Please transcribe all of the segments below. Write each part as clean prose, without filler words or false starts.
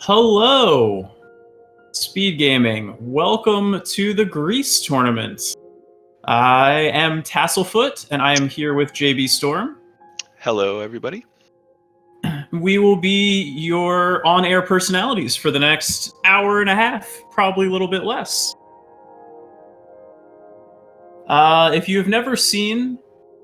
Hello, SpeedGaming. Welcome to the GRIS tournament. I am Tasselfoot, and I am here with JB Storm. Hello, everybody. We will be your on-air personalities for the next hour and a half, probably a little bit less. If you have never seen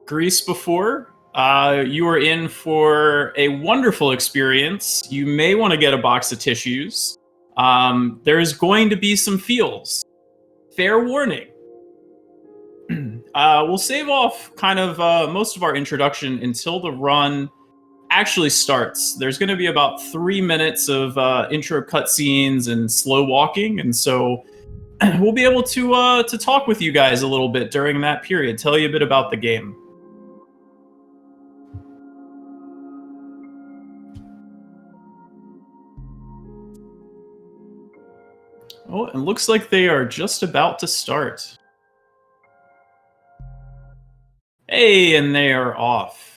GRIS before, you are in for a wonderful experience. You may want to get a box of tissues. There's going to be some feels. Fair warning. We'll save off kind of most of our introduction until the run actually starts. There's going to be about 3 minutes of intro cutscenes and slow walking, and so we'll be able to talk with you guys a little bit during that period, tell you a bit about the game. Oh, it looks like they are just about to start. Hey, and they are off.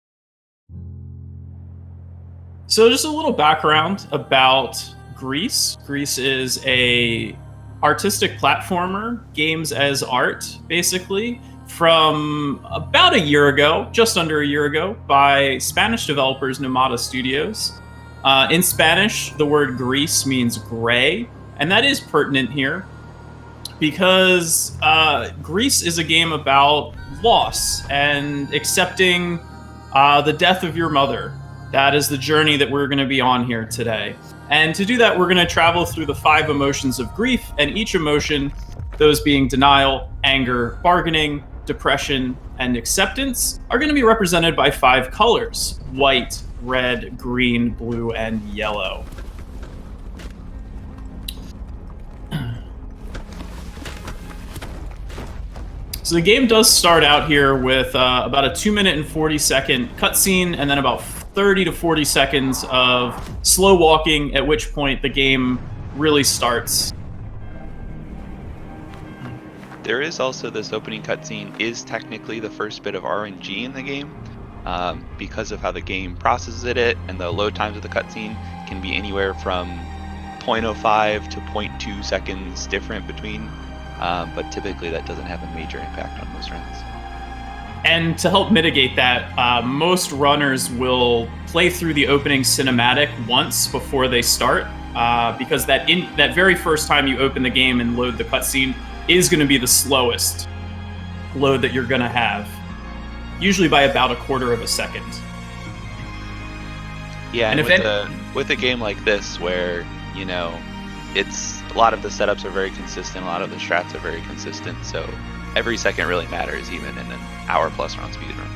So just a little background about GRIS. GRIS is a artistic platformer, games as art, basically, from about a year ago, just under a year ago, by Spanish developers Nomada Studios. In Spanish, the word gris means gray, and that is pertinent here because GRIS is a game about loss and accepting the death of your mother. That is the journey that we're going to be on here today. And to do that, we're going to travel through the 5 emotions of grief, and each emotion, those being denial, anger, bargaining, depression, and acceptance, are going to be represented by 5 colors: white, red, green, blue, and yellow. So the game does start out here with about a 2-minute and 40-second cutscene, and then about 30 to 40 seconds of slow walking, at which point the game really starts. There is also this opening cutscene is technically the first bit of RNG in the game because of how the game processes it, and the load times of the cutscene can be anywhere from 0.05 to 0.2 seconds different between, but typically that doesn't have a major impact on most runs. And to help mitigate that, most runners will play through the opening cinematic once before they start, because that very first time you open the game and load the cutscene is going to be the slowest load that you're going to have, usually by about a quarter of a second. Yeah, and with a game like this, where it's a lot of the setups are very consistent, a lot of the strats are very consistent, so every second really matters, even in an hour-plus run speedrun.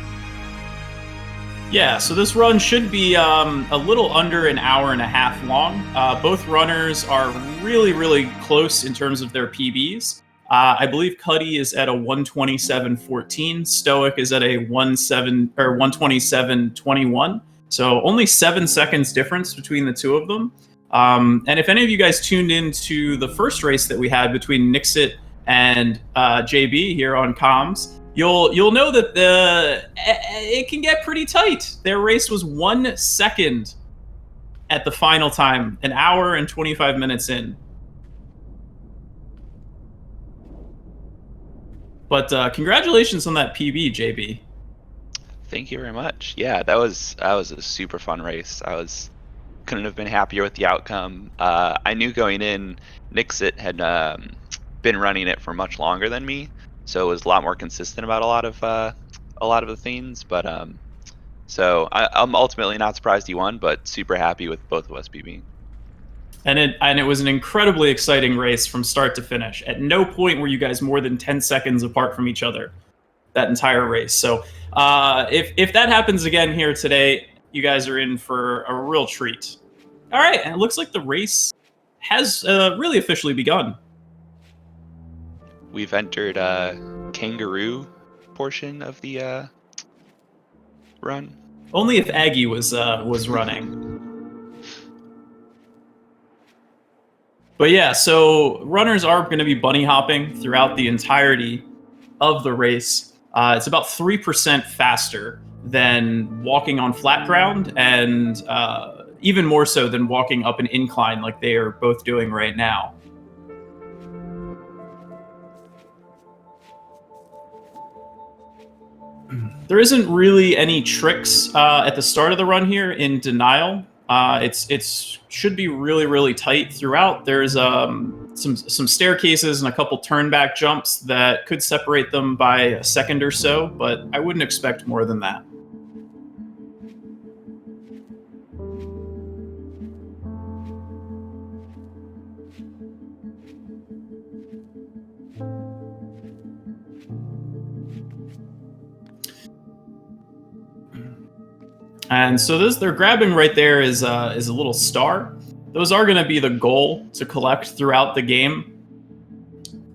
Yeah, so this run should be a little under an hour and a half long. Both runners are really, really close in terms of their PBs. I believe Cuddy is at a 127.14. Stoic is at a 127.21. So only 7 seconds difference between the two of them. And if any of you guys tuned into the first race that we had between Nixit and JB here on comms, you'll know that it can get pretty tight. Their race was 1 second at the final time, an hour and 25 minutes in. But congratulations on that PB, JB. Thank you very much. Yeah, that was a super fun race. Couldn't have been happier with the outcome. I knew going in, Nixit had been running it for much longer than me, so it was a lot more consistent about a lot of the things. But so I'm ultimately not surprised he won, but super happy with both of us PBing. And it was an incredibly exciting race from start to finish. At no point were you guys more than 10 seconds apart from each other that entire race. So if that happens again here today, you guys are in for a real treat. All right, and it looks like the race has really officially begun. We've entered kangaroo portion of the run. Only if Aggie was running. But yeah, so runners are going to be bunny hopping throughout the entirety of the race. It's about 3% faster than walking on flat ground, and even more so than walking up an incline like they are both doing right now. There isn't really any tricks at the start of the run here in Denial. It's should be really tight throughout. There's some staircases and a couple turn back jumps that could separate them by a second or so, but I wouldn't expect more than that. And so those they're grabbing right there is a little star. Those are going to be the goal to collect throughout the game.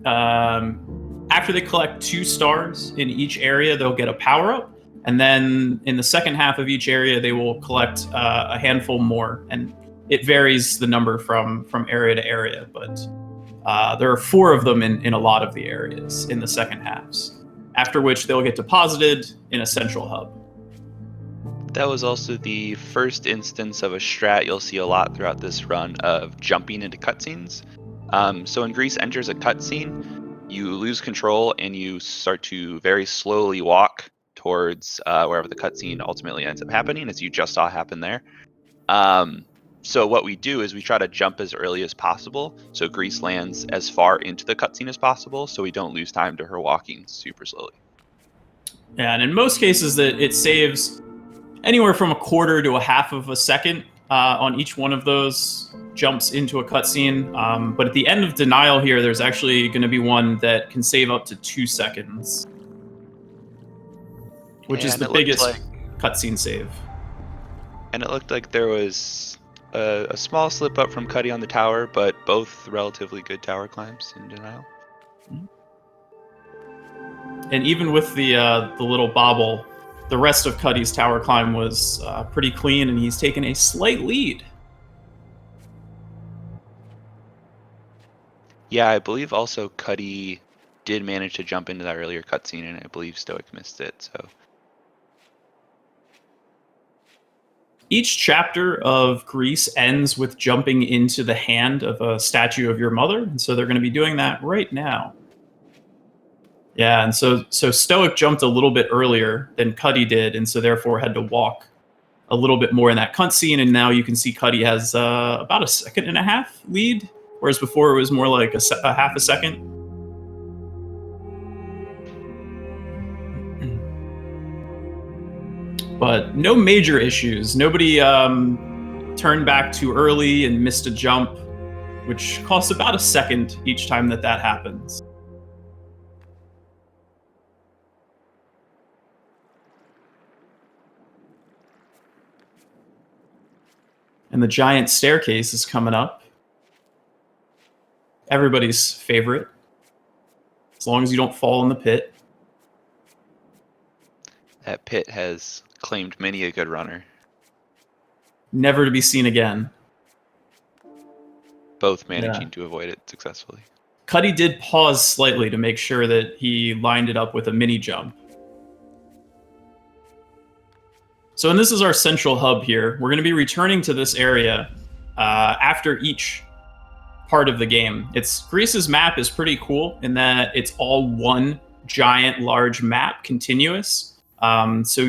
After they collect 2 stars in each area, they'll get a power-up. And then in the second half of each area, they will collect a handful more. And it varies the number from area to area. But there are 4 of them in a lot of the areas in the second halves. After which they'll get deposited in a central hub. That was also the first instance of a strat you'll see a lot throughout this run of jumping into cutscenes. So when GRIS enters a cutscene, you lose control and you start to very slowly walk towards wherever the cutscene ultimately ends up happening, as you just saw happen there. So what we do is we try to jump as early as possible, so GRIS lands as far into the cutscene as possible, so we don't lose time to her walking super slowly. Yeah, and in most cases, that it saves anywhere from a quarter to a half of a second on each one of those jumps into a cutscene. But at the end of Denial here, there's actually going to be one that can save up to 2 seconds, which is the biggest cutscene save. And it looked like there was a small slip up from Cutty on the tower, but both relatively good tower climbs in Denial. And even with the little bobble, the rest of Cutty's tower climb was pretty clean, and he's taken a slight lead. Yeah, I believe also Cutty did manage to jump into that earlier cutscene, and I believe Stoic missed it. So each chapter of GRIS ends with jumping into the hand of a statue of your mother, and so they're going to be doing that right now. Yeah, and so Stoic jumped a little bit earlier than Cutty did, and so therefore had to walk a little bit more in that cutscene. And now you can see Cutty has about a 1.5 second lead, whereas before it was more like a half a second. But no major issues. Nobody turned back too early and missed a jump, which costs about a second each time that happens. And the giant staircase is coming up. Everybody's favorite. As long as you don't fall in the pit. That pit has claimed many a good runner. Never to be seen again. Both managing to avoid it successfully. Cutty did pause slightly to make sure that he lined it up with a mini jump. So, and this is our central hub here. We're going to be returning to this area after each part of the game. GRIS's map is pretty cool in that it's all one giant, large map, continuous. So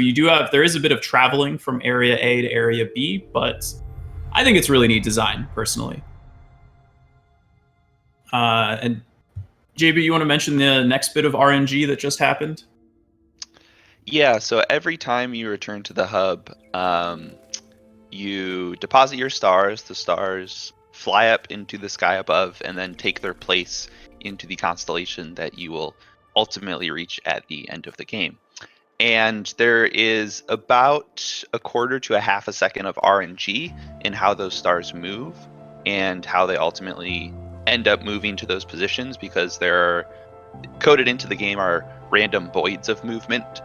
there is a bit of traveling from area A to area B, but I think it's really neat design, personally. And JB, you want to mention the next bit of RNG that just happened? Yeah, so every time you return to the hub, you deposit your stars. The stars fly up into the sky above and then take their place into the constellation that you will ultimately reach at the end of the game. And there is about a quarter to a half a second of RNG in how those stars move and how they ultimately end up moving to those positions, because they're coded into the game are random voids of movement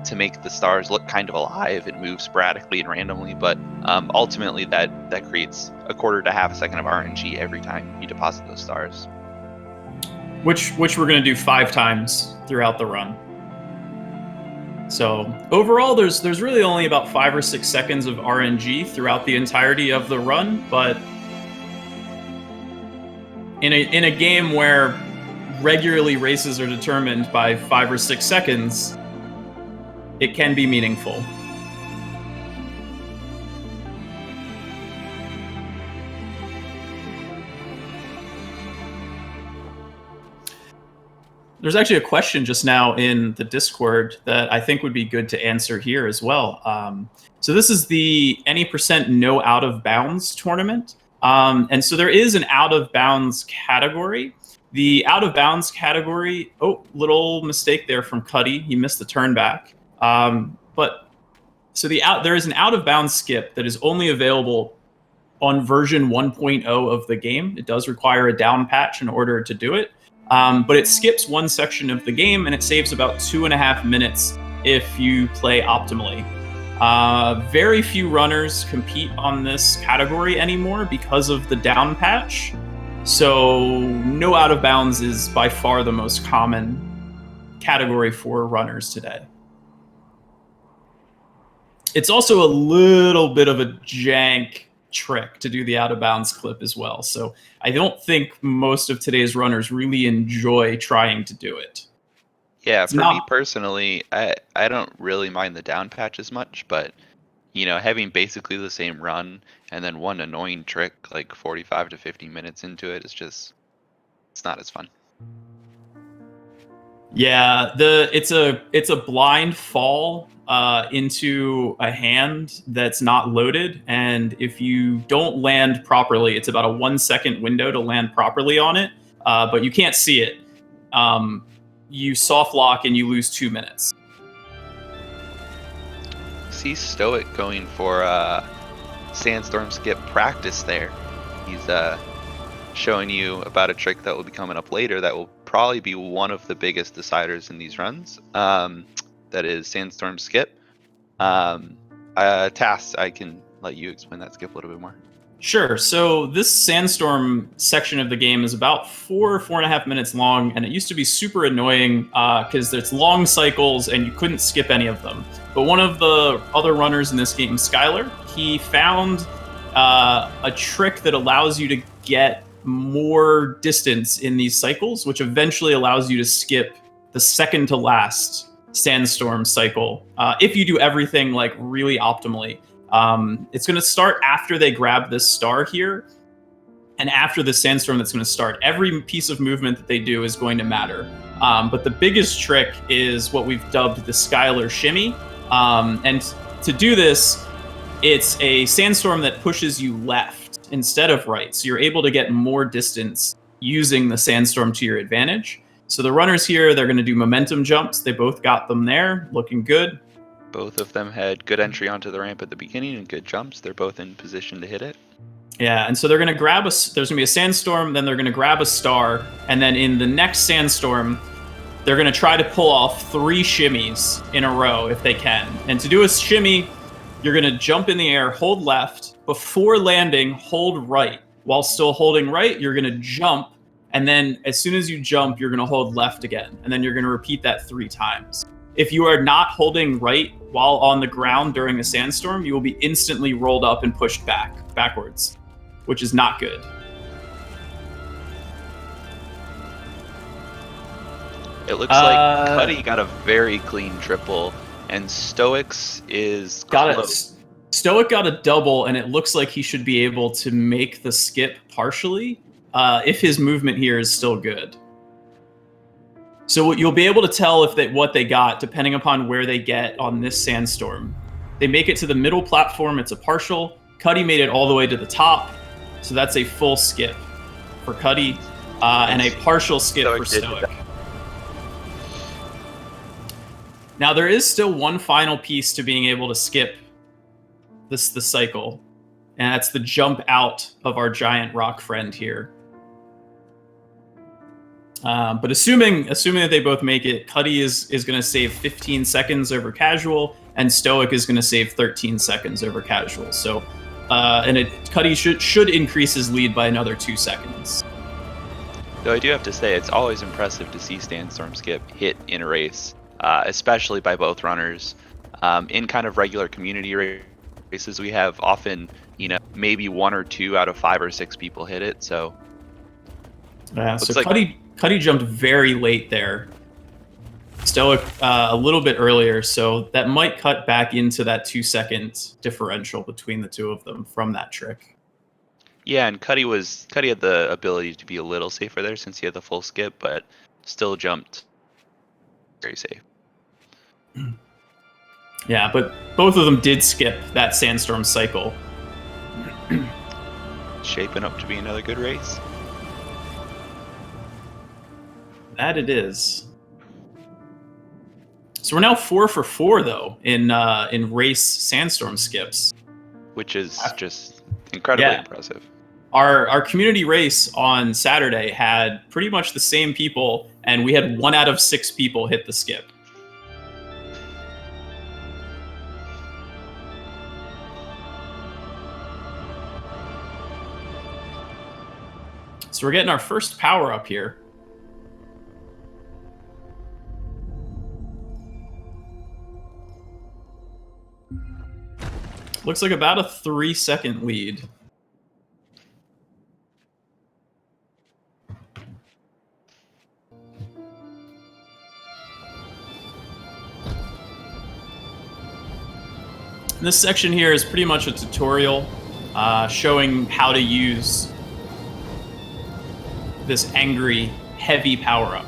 to make the stars look kind of alive and move sporadically and randomly, but ultimately that creates a quarter to half a second of RNG every time you deposit those stars. Which we're going to do 5 times throughout the run. So overall, there's really only about 5 or 6 seconds of RNG throughout the entirety of the run, but in a game where regularly races are determined by 5 or 6 seconds, it can be meaningful. There's actually a question just now in the Discord that I think would be good to answer here as well. So this is the any % no out of bounds tournament. And so there is an out of bounds category. The out of bounds category, little mistake there from Cutty. He missed the turn back. But so there is an out of bounds skip that is only available on version 1.0 of the game. It does require a down patch in order to do it. But it skips one section of the game, and it saves about 2.5 minutes if you play optimally. Very few runners compete on this category anymore because of the down patch. So no out of bounds is by far the most common category for runners today. It's also a little bit of a jank trick to do the out of bounds clip as well. So I don't think most of today's runners really enjoy trying to do it. Yeah, for me personally, I don't really mind the down patch as much, but having basically the same run and then one annoying trick like 45 to 50 minutes into it is just, it's not as fun. Yeah, it's a blind fall into a hand that's not loaded, and if you don't land properly, it's about a 1 second window to land properly on it, but you can't see it. You soft lock and you lose 2 minutes. See Stoic going for Sandstorm skip practice there. He's showing you about a trick that will be coming up later that will probably be one of the biggest deciders in these runs. That is Sandstorm skip. Tass, I can let you explain that skip a little bit more. Sure. So this Sandstorm section of the game is about 4.5 minutes long, and it used to be super annoying because there's long cycles and you couldn't skip any of them. But one of the other runners in this game, Skylar, he found a trick that allows you to get more distance in these cycles, which eventually allows you to skip the second to last Sandstorm cycle if you do everything like really optimally. It's going to start after they grab this star here, and after the Sandstorm that's going to start. Every piece of movement that they do is going to matter. But the biggest trick is what we've dubbed the Skylar shimmy. And to do this, it's a Sandstorm that pushes you left instead of right. So you're able to get more distance using the Sandstorm to your advantage. So the runners here, they're going to do momentum jumps. They both got them there, looking good. Both of them had good entry onto the ramp at the beginning and good jumps. They're both in position to hit it. Yeah, and so they're going to grab there's going to be a Sandstorm, then they're going to grab a star, and then in the next Sandstorm, they're going to try to pull off 3 shimmies in a row if they can. And to do a shimmy, you're going to jump in the air, hold left. Before landing, hold right. While still holding right, you're going to jump. And then as soon as you jump, you're going to hold left again. And then you're going to repeat that 3 times. If you are not holding right while on the ground during a Sandstorm, you will be instantly rolled up and pushed backwards, which is not good. It looks like Cutty got a very clean triple, and Stoic's is close. Stoic got a double, and it looks like he should be able to make the skip partially if his movement here is still good. So you'll be able to tell what they got depending upon where they get on this Sandstorm. They make it to the middle platform, it's a partial. Cutty made it all the way to the top, so that's a full skip for Cutty, and a partial skip for Stoic. Now there is still one final piece to being able to skip the cycle, and that's the jump out of our giant rock friend here. But assuming that they both make it, Cutty is going to save 15 seconds over casual, and Stoic is going to save 13 seconds over casual. So, Cutty should increase his lead by another 2 seconds. Though I do have to say, it's always impressive to see Sandstorm skip hit in a race. especially by both runners. In kind of regular community races, we have often, maybe 1 or 2 out of 5 or 6 people hit it. So yeah, so like Cutty jumped very late there. Stoic a little bit earlier, so that might cut back into that 2-second differential between the two of them from that trick. Yeah, and Cutty had the ability to be a little safer there since he had the full skip, but still jumped very safe. Yeah, but both of them did skip that sandstorm cycle. Shaping up to be another good race. That it is. So we're now 4 for 4 though in race sandstorm skips, which is just incredibly impressive. Our community race on Saturday had pretty much the same people, and we had 1 out of 6 people hit the skip. So we're getting our first power up here. Looks like about a 3-second lead. This section here is pretty much a tutorial showing how to use this angry, heavy power-up.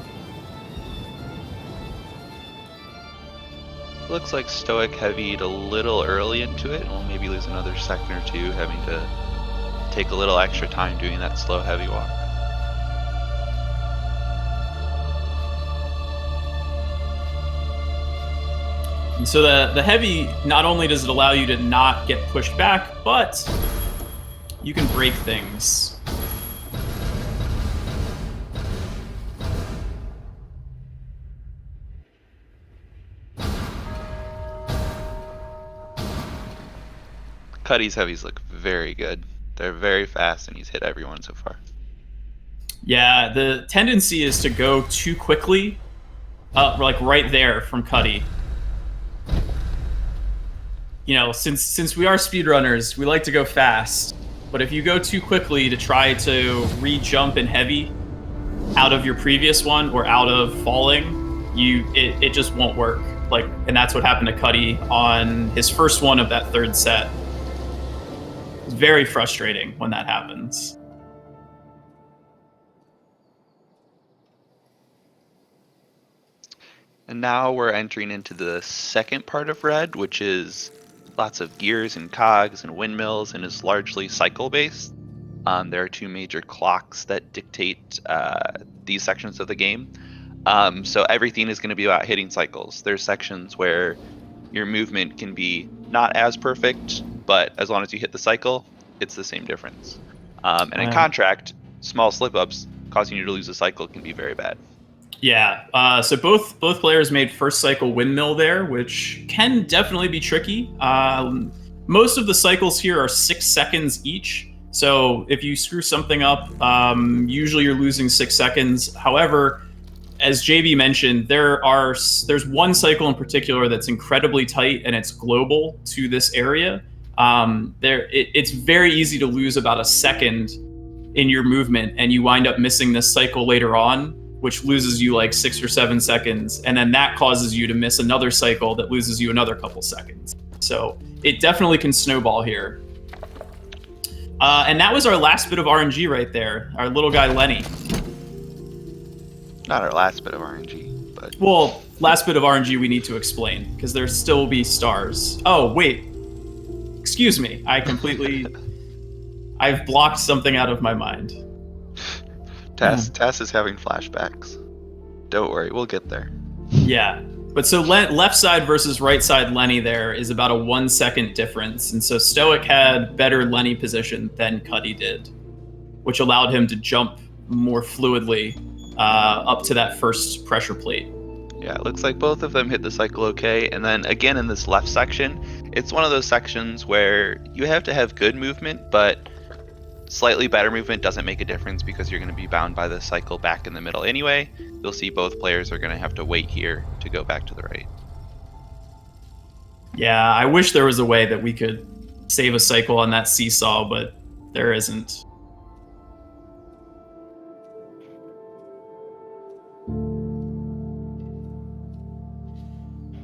Looks like Stoic heavied a little early into it, and we'll maybe lose another second or two having to take a little extra time doing that slow heavy walk. And so the heavy, not only does it allow you to not get pushed back, but you can break things. Cutty's heavies look very good. They're very fast, and he's hit everyone so far. Yeah, the tendency is to go too quickly, like right there from Cutty. You know, since we are speedrunners, we like to go fast. But if you go too quickly to try to re-jump in heavy out of your previous one or out of falling, it just won't work. Like, and that's what happened to Cutty on his first one of that third set. It's very frustrating when that happens. And now we're entering into the second part of Red, which is lots of gears and cogs and windmills, and is largely cycle-based. There are 2 major clocks that dictate these sections of the game. So everything is going to be about hitting cycles. There's sections where your movement can be not as perfect, but as long as you hit the cycle, it's the same difference. And in contract, small slip-ups causing you to lose a cycle can be very bad. Yeah, so both players made first cycle windmill there, which can definitely be tricky. Most of the cycles here are 6 seconds each. So if you screw something up, usually you're losing 6 seconds. However, as JB mentioned, there's one cycle in particular that's incredibly tight, and it's global to this area. It's very easy to lose about a second in your movement, and you wind up missing this cycle later on, which loses you like 6 or 7 seconds, and then that causes you to miss another cycle that loses you another couple seconds. So it definitely can snowball here. And that was our last bit of RNG right there, our little guy Lenny. Not our last bit of RNG, but... Well, last bit of RNG we need to explain, because there still will be stars. Oh, wait. Excuse me. I've blocked something out of my mind. Tess is having flashbacks. Don't worry, we'll get there. Yeah. But so left side versus right side Lenny there is about a 1 second difference. And so Stoic had better Lenny position than Cutty did, which allowed him to jump more fluidly up to that first pressure plate. Yeah, it looks like both of them hit the cycle okay. And then again in this left section, it's one of those sections where you have to have good movement, but slightly better movement doesn't make a difference because you're going to be bound by the cycle back in the middle anyway. you'll see both players are going to have to wait here to go back to the right. Yeah, I wish there was a way that we could save a cycle on that seesaw, but there isn't.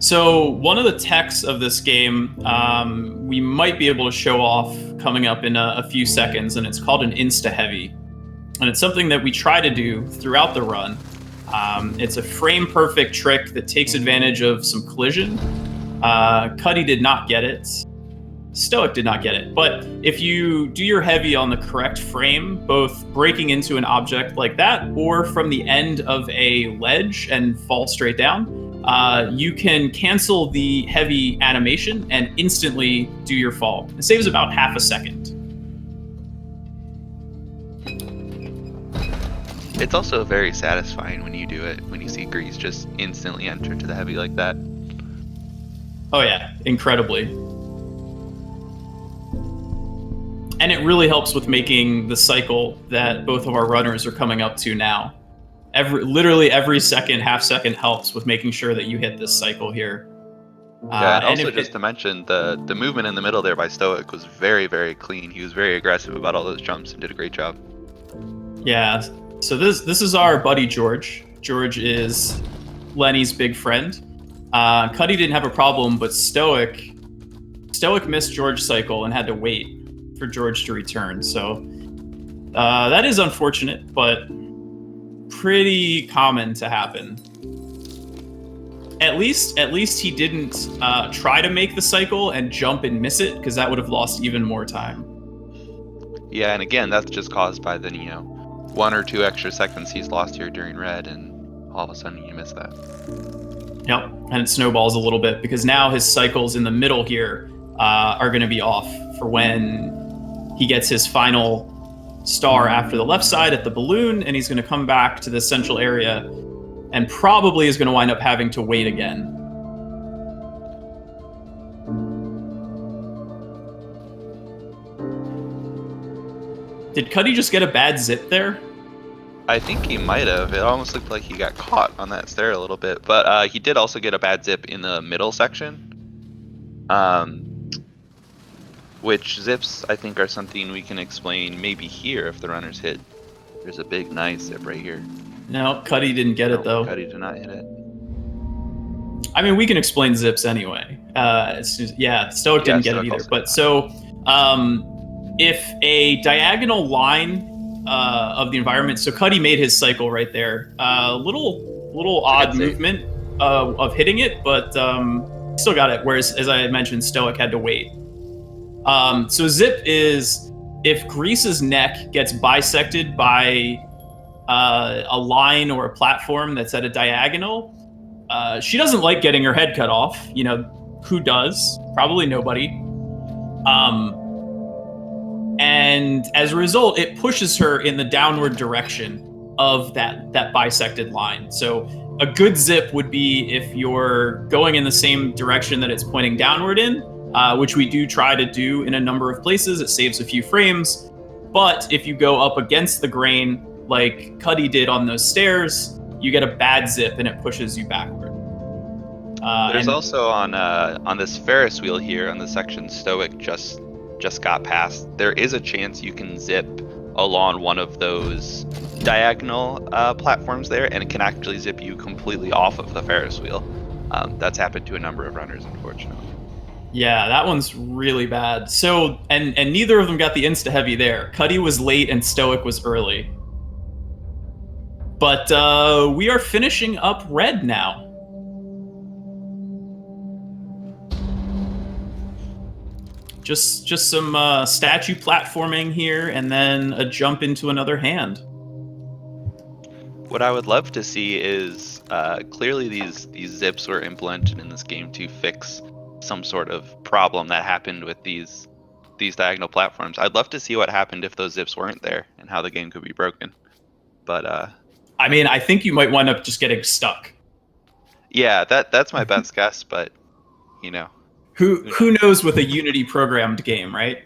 So one of the techs of this game, we might be able to show off coming up in a few seconds, and it's called an insta-heavy. And it's something that we try to do throughout the run. It's a frame-perfect trick that takes advantage of some collision. Cutty did not get it. Stoic did not get it. But if you do your heavy on the correct frame, both breaking into an object like that or from the end of a ledge and fall straight down, you can cancel the heavy animation and instantly do your fall. It saves about half a second. It's also very satisfying when you do it, when you see GRIS just instantly enter to the heavy like that. Oh yeah, incredibly. And it really helps with making the cycle that both of our runners are coming up to now. Literally every second, half second helps with making sure that you hit this cycle here. Yeah, and also just to mention, the movement in the middle there by Stoic was very, very clean. He was very aggressive about all those jumps and did a great job. Yeah, so this is our buddy George. George is Lenny's big friend. Cutty didn't have a problem, but Stoic missed George's cycle and had to wait for George to return. So that is unfortunate, but pretty common to happen. At least he didn't try to make the cycle and jump and miss it, because that would have lost even more time. Yeah, and again, that's just caused by the 1 or 2 extra seconds he's lost here during red, and all of a sudden you miss that. Yep, and it snowballs a little bit because now his cycles in the middle here are going to be off for when he gets his final star after the left side at the balloon, and he's going to come back to the central area and probably is going to wind up having to wait again. Did Cutty just get a bad zip there? I think he might have. It almost looked like he got caught on that stair a little bit, but he did also get a bad zip in the middle section. Which zips I think are something we can explain maybe here if the runners hit. There's a big nice zip right here. No, Cutty didn't get it though. Cutty did not hit it. I mean, we can explain zips anyway. Stoic didn't get it either. But so, if a diagonal line of the environment, so Cutty made his cycle right there. Little odd movement of hitting it, but still got it. Whereas, as I mentioned, Stoic had to wait. So zip is if GRIS's neck gets bisected by a line or a platform that's at a diagonal. She doesn't like getting her head cut off. Who does? Probably nobody. And as a result, it pushes her in the downward direction of that bisected line. So a good zip would be if you're going in the same direction that it's pointing downward in, which we do try to do in a number of places. It saves a few frames. But if you go up against the grain, like Cutty did on those stairs, you get a bad zip and it pushes you backward. There's also on this Ferris wheel here on the section Stoic just got past, there is a chance you can zip along one of those diagonal platforms there, and it can actually zip you completely off of the Ferris wheel. That's happened to a number of runners, unfortunately. Yeah, that one's really bad. So, and neither of them got the insta-heavy there. Cutty was late and Stoic was early. But we are finishing up red now. Just some statue platforming here, and then a jump into another hand. What I would love to see is clearly these zips were implemented in this game to fix some sort of problem that happened with these diagonal platforms. I'd love to see what happened if those zips weren't there and how the game could be broken. But I mean, I think you might wind up just getting stuck. Yeah, that's my best guess, but who knows with a Unity programmed game, right?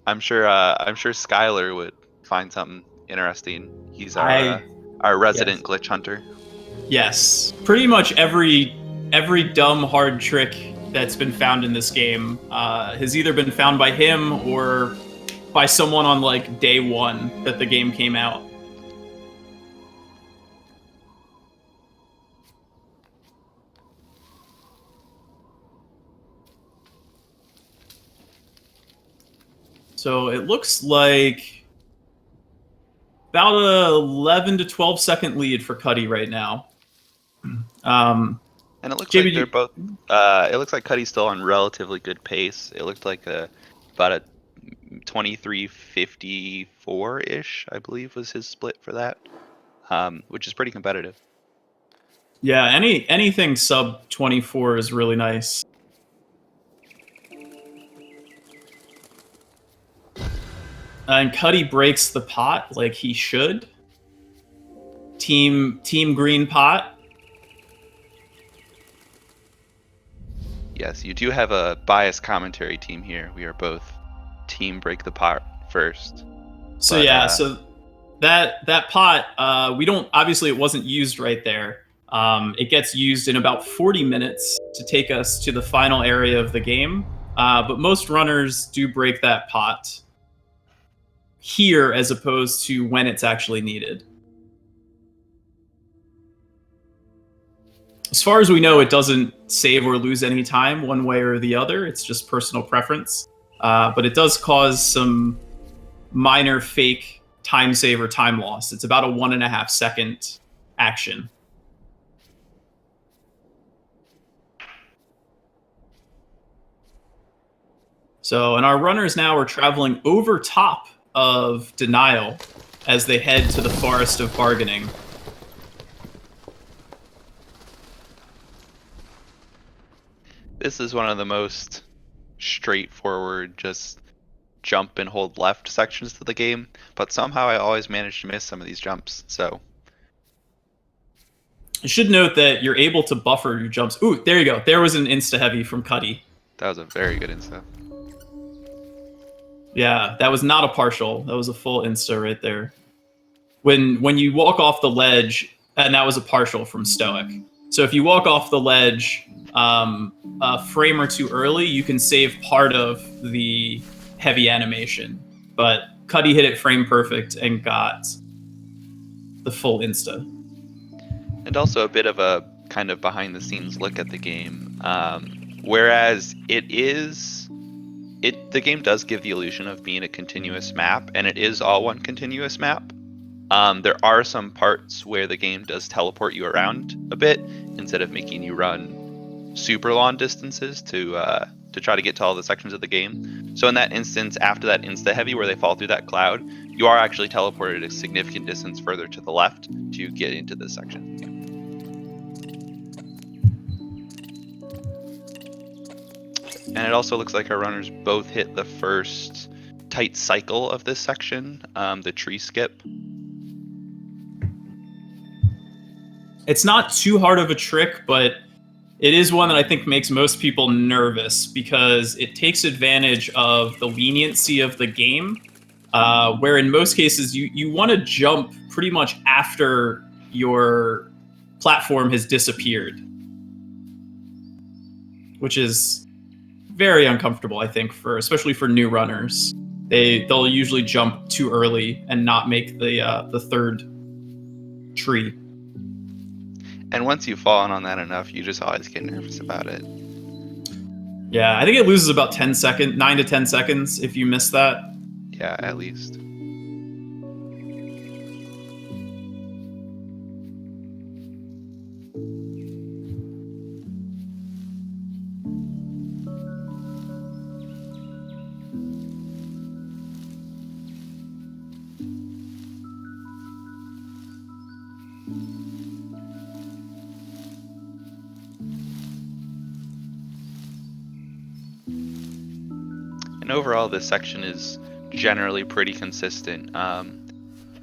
I'm sure Skylar would find something interesting. He's our resident glitch hunter. Yes, pretty much every dumb hard trick that's been found in this game has either been found by him or by someone on like day one that the game came out. So it looks like about a 11 to 12 second lead for Cutty right now. And it looks like they're both. It looks like Cutty's still on relatively good pace. It looked like about a 23:54 ish, I believe, was his split for that, which is pretty competitive. Yeah, anything sub 24 is really nice. And Cutty breaks the pot like he should. Team green pot. Yes, you do have a biased commentary team here. We are both team break the pot first. So yeah, so that pot, we don't, obviously it wasn't used right there. It gets used in about 40 minutes to take us to the final area of the game. But most runners do break that pot here as opposed to when it's actually needed. As far as we know, it doesn't save or lose any time one way or the other. It's just personal preference. But it does cause some minor fake time save or time loss. It's about a 1.5 second action. So, and our runners now are traveling over top of Denial as they head to the Forest of Bargaining. This is one of the most straightforward, just jump and hold left sections to the game, but somehow I always manage to miss some of these jumps, so. You should note that you're able to buffer your jumps. Ooh, there you go. There was an insta-heavy from Cutty. That was a very good insta. Yeah, that was not a partial. That was a full insta right there. When you walk off the ledge, and that was a partial from Stoic. So if you walk off the ledge a frame or two early, you can save part of the heavy animation. But Cutty hit it frame perfect and got the full insta. And also a bit of a kind of behind the scenes look at the game. Whereas the game does give the illusion of being a continuous map, and it is all one continuous map. There are some parts where the game does teleport you around a bit instead of making you run super long distances to try to get to all the sections of the game. So in that instance, after that insta-heavy where they fall through that cloud, you are actually teleported a significant distance further to the left to get into this section. And it also looks like our runners both hit the first tight cycle of this section, the tree skip. It's not too hard of a trick, but it is one that I think makes most people nervous because it takes advantage of the leniency of the game, where in most cases you want to jump pretty much after your platform has disappeared, which is very uncomfortable, I think, especially for new runners. They'll usually jump too early and not make the third tree. And once you've fallen on that enough, you just always get nervous about it. Yeah, I think it loses about 9 to 10 seconds if you miss that. Yeah, at least. And overall, this section is generally pretty consistent.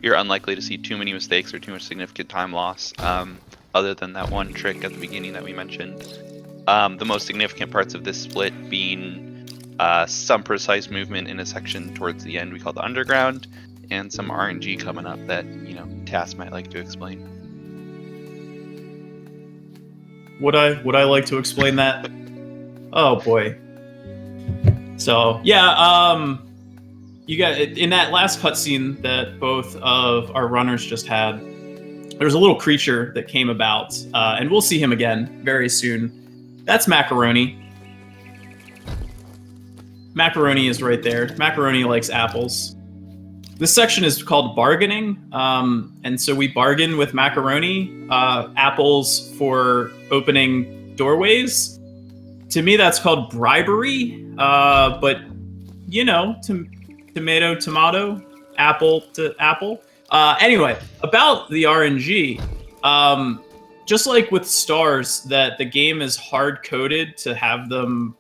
You're unlikely to see too many mistakes or too much significant time loss, other than that one trick at the beginning that we mentioned. The most significant parts of this split being some precise movement in a section towards the end we call the underground, and some RNG coming up that, Tass might like to explain. Would I like to explain that? Oh boy. So yeah, you got in that last cutscene that both of our runners just had. There's a little creature that came about, and we'll see him again very soon. That's Macaroni. Macaroni is right there. Macaroni likes apples. This section is called bargaining, and so we bargain with Macaroni apples for opening doorways. To me, that's called bribery, but you know, tomato, tomato, apple to apple. Anyway, about the RNG, just like with stars, that the game is hard coded to have them.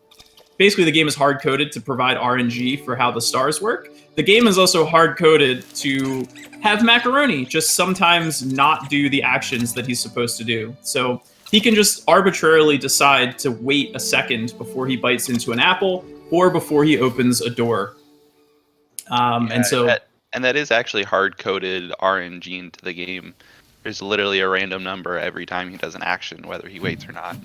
Basically, the game is hard coded to provide RNG for how the stars work. The game is also hard coded to have Macaroni just sometimes not do the actions that he's supposed to do. So he can just arbitrarily decide to wait a second before he bites into an apple or before he opens a door. And that is actually hard coded RNG into the game. There's literally a random number every time he does an action, whether he waits or not.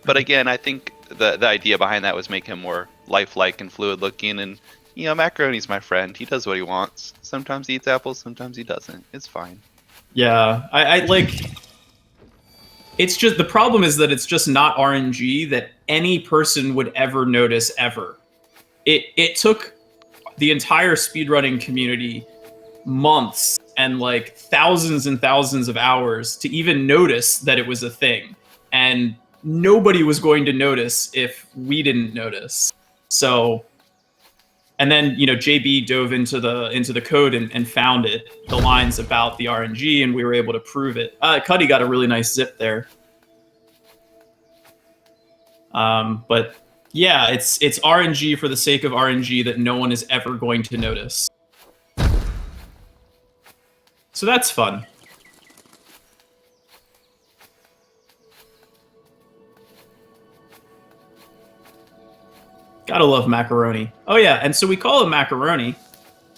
But again, I think the idea behind that was make him more lifelike and fluid looking. And you know, Macaroni's my friend. He does what he wants. Sometimes he eats apples, sometimes he doesn't. It's fine. Yeah, I like. It's just the problem is that it's just not RNG that any person would ever notice ever. It took the entire speedrunning community months and like thousands and thousands of hours to even notice that it was a thing, and nobody was going to notice if we didn't notice. So, and then you know JB dove into the code and found it, the lines about the RNG, and we were able to prove it. Cuddy got a really nice zip there. But yeah, it's RNG for the sake of RNG that no one is ever going to notice. So that's fun. Gotta love Macaroni. Oh yeah, and so we call him Macaroni.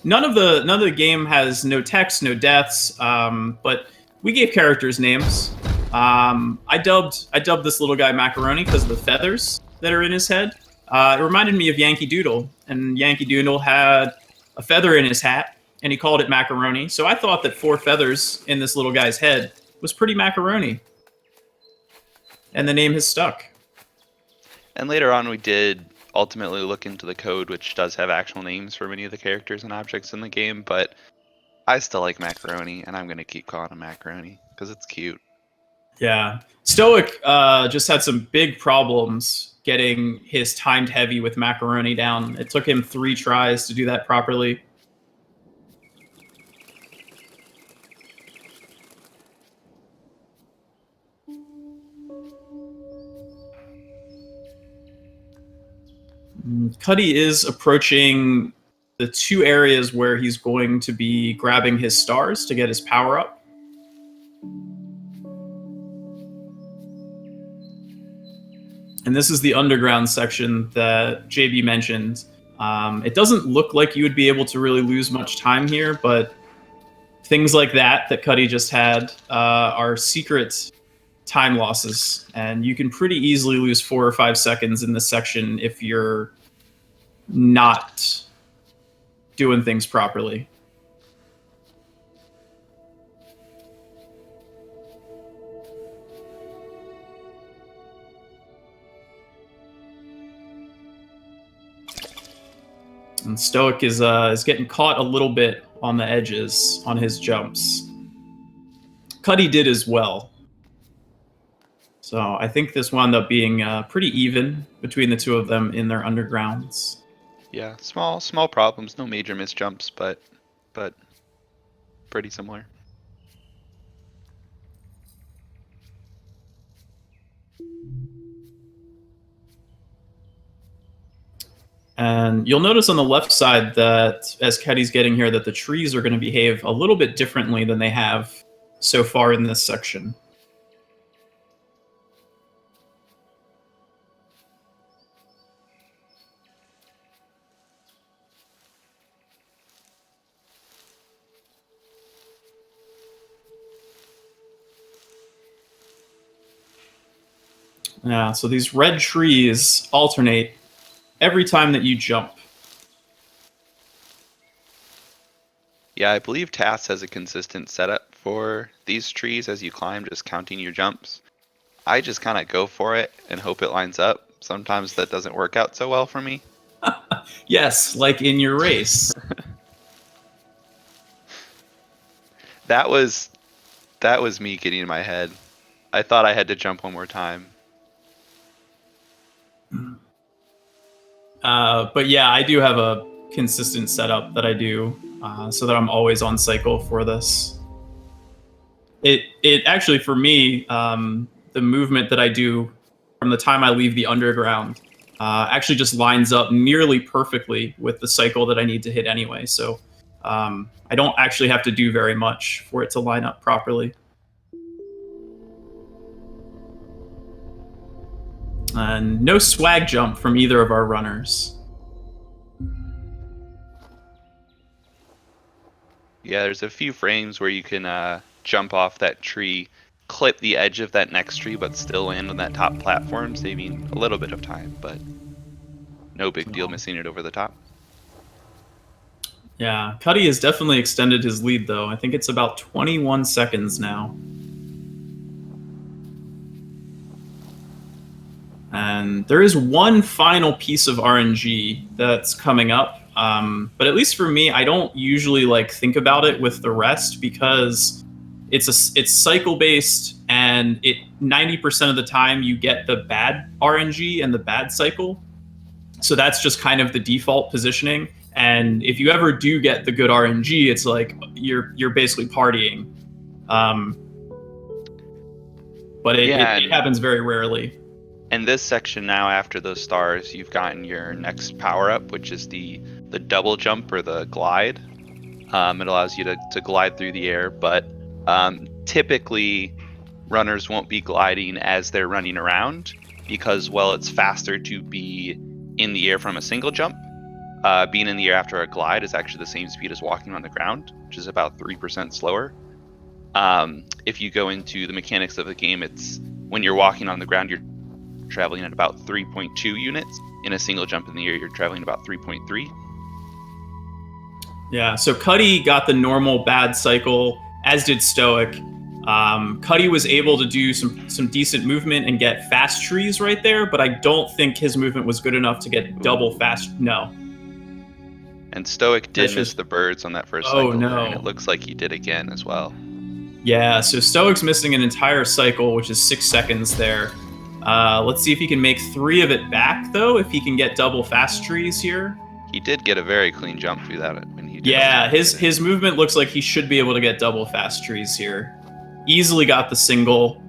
None of the game has no text, no deaths, but we gave characters names. I dubbed this little guy Macaroni because of the feathers that are in his head. It reminded me of Yankee Doodle, and Yankee Doodle had a feather in his hat, and he called it Macaroni. So I thought that 4 feathers in this little guy's head was pretty Macaroni, and the name has stuck. And later on, we did ultimately look into the code, which does have actual names for many of the characters and objects in the game, but I still like Macaroni, and I'm going to keep calling him Macaroni because it's cute. Yeah. Stoic just had some big problems getting his timed heavy with Macaroni down. It took him 3 tries to do that properly. Cuddy is approaching the 2 areas where he's going to be grabbing his stars to get his power up. And this is the underground section that JB mentioned. It doesn't look like you would be able to really lose much time here, but things like that Cuddy just had are secret time losses, and you can pretty easily lose 4 or 5 seconds in this section if you're not doing things properly. And Stoic is getting caught a little bit on the edges on his jumps. Cuddy did as well. So I think this wound up being pretty even between the 2 of them in their undergrounds. Yeah, small problems, no major misjumps, but pretty similar. And you'll notice on the left side that as Cuddy's getting here that the trees are going to behave a little bit differently than they have so far in this section. Yeah, so these red trees alternate every time that you jump. Yeah, I believe TAS has a consistent setup for these trees as you climb, just counting your jumps. I just kind of go for it and hope it lines up. Sometimes that doesn't work out so well for me. Yes, like in your race. That was me getting in my head. I thought I had to jump one more time. But yeah, I do have a consistent setup that I do so that I'm always on cycle for this. It actually, for me, the movement that I do from the time I leave the underground actually just lines up nearly perfectly with the cycle that I need to hit anyway. So I don't actually have to do very much for it to line up properly. And no swag jump from either of our runners. Yeah, there's a few frames where you can jump off that tree, clip the edge of that next tree, but still land on that top platform, saving a little bit of time, but no big deal missing it over the top. Yeah, Cuddy has definitely extended his lead, though. I think it's about 21 seconds now. And there is one final piece of RNG that's coming up. But at least for me, I don't usually like think about it with the rest because it's cycle based, and 90% of the time you get the bad RNG and the bad cycle. So that's just kind of the default positioning. And if you ever do get the good RNG, it's like you're basically partying. But it happens very rarely. And this section now, after those stars, you've gotten your next power up, which is the double jump or the glide. It allows you to glide through the air, but typically runners won't be gliding as they're running around because, well, it's faster to be in the air from a single jump. Being in the air after a glide is actually the same speed as walking on the ground, which is about 3% slower. If you go into the mechanics of the game, it's when you're walking on the ground, you're traveling at about 3.2 units. In a single jump in the air, you're traveling about 3.3. Yeah, so Cuddy got the normal bad cycle, as did Stoic. Cuddy was able to do some decent movement and get fast trees right there, but I don't think his movement was good enough to get double fast. No. And Stoic did miss the birds on that first cycle. No. And it looks like he did again as well. Yeah, so Stoic's missing an entire cycle, which is 6 seconds there. Let's see if he can make 3 of it back, though, if he can get double fast trees here. He did get a very clean jump through that when he did. Yeah, his movement looks like he should be able to get double fast trees here. Easily got the single.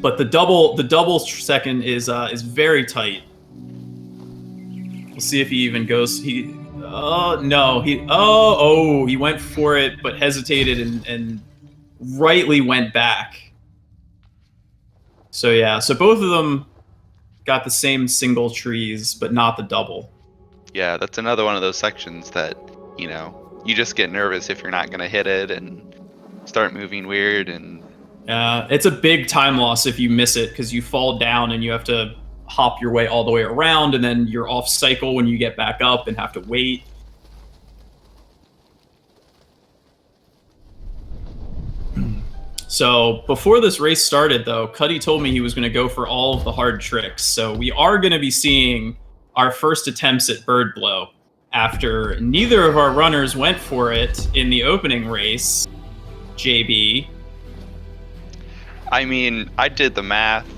But the double second is very tight. We'll see if he even goes. He went for it, but hesitated and rightly went back. So yeah, so both of them got the same single trees, but not the double. Yeah, that's another one of those sections that, you just get nervous if you're not going to hit it and start moving weird. And it's a big time loss if you miss it because you fall down and you have to hop your way all the way around, and then you're off cycle when you get back up and have to wait. So before this race started, though, Cuddy told me he was going to go for all of the hard tricks. So we are going to be seeing our first attempts at bird blow after neither of our runners went for it in the opening race. JB. I mean, I did the math.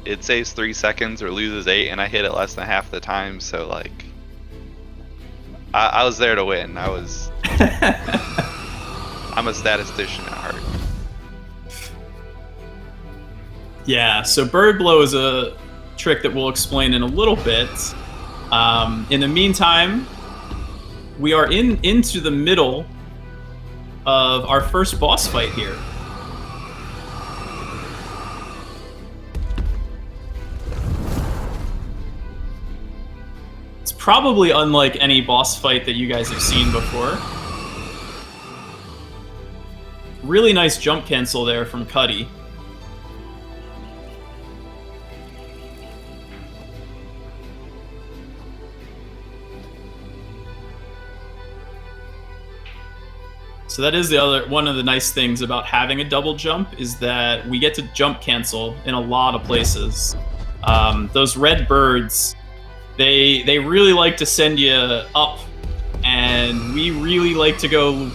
It saves 3 seconds or loses 8, and I hit it less than half the time. So, like, I was there to win. I'm a statistician at heart. Yeah, so bird blow is a trick that we'll explain in a little bit. In the meantime, we are into the middle of our first boss fight here. It's probably unlike any boss fight that you guys have seen before. Really nice jump cancel there from Cuddy. So that is one of the nice things about having a double jump is that we get to jump cancel in a lot of places. Those red birds, they really like to send you up, and we really like to go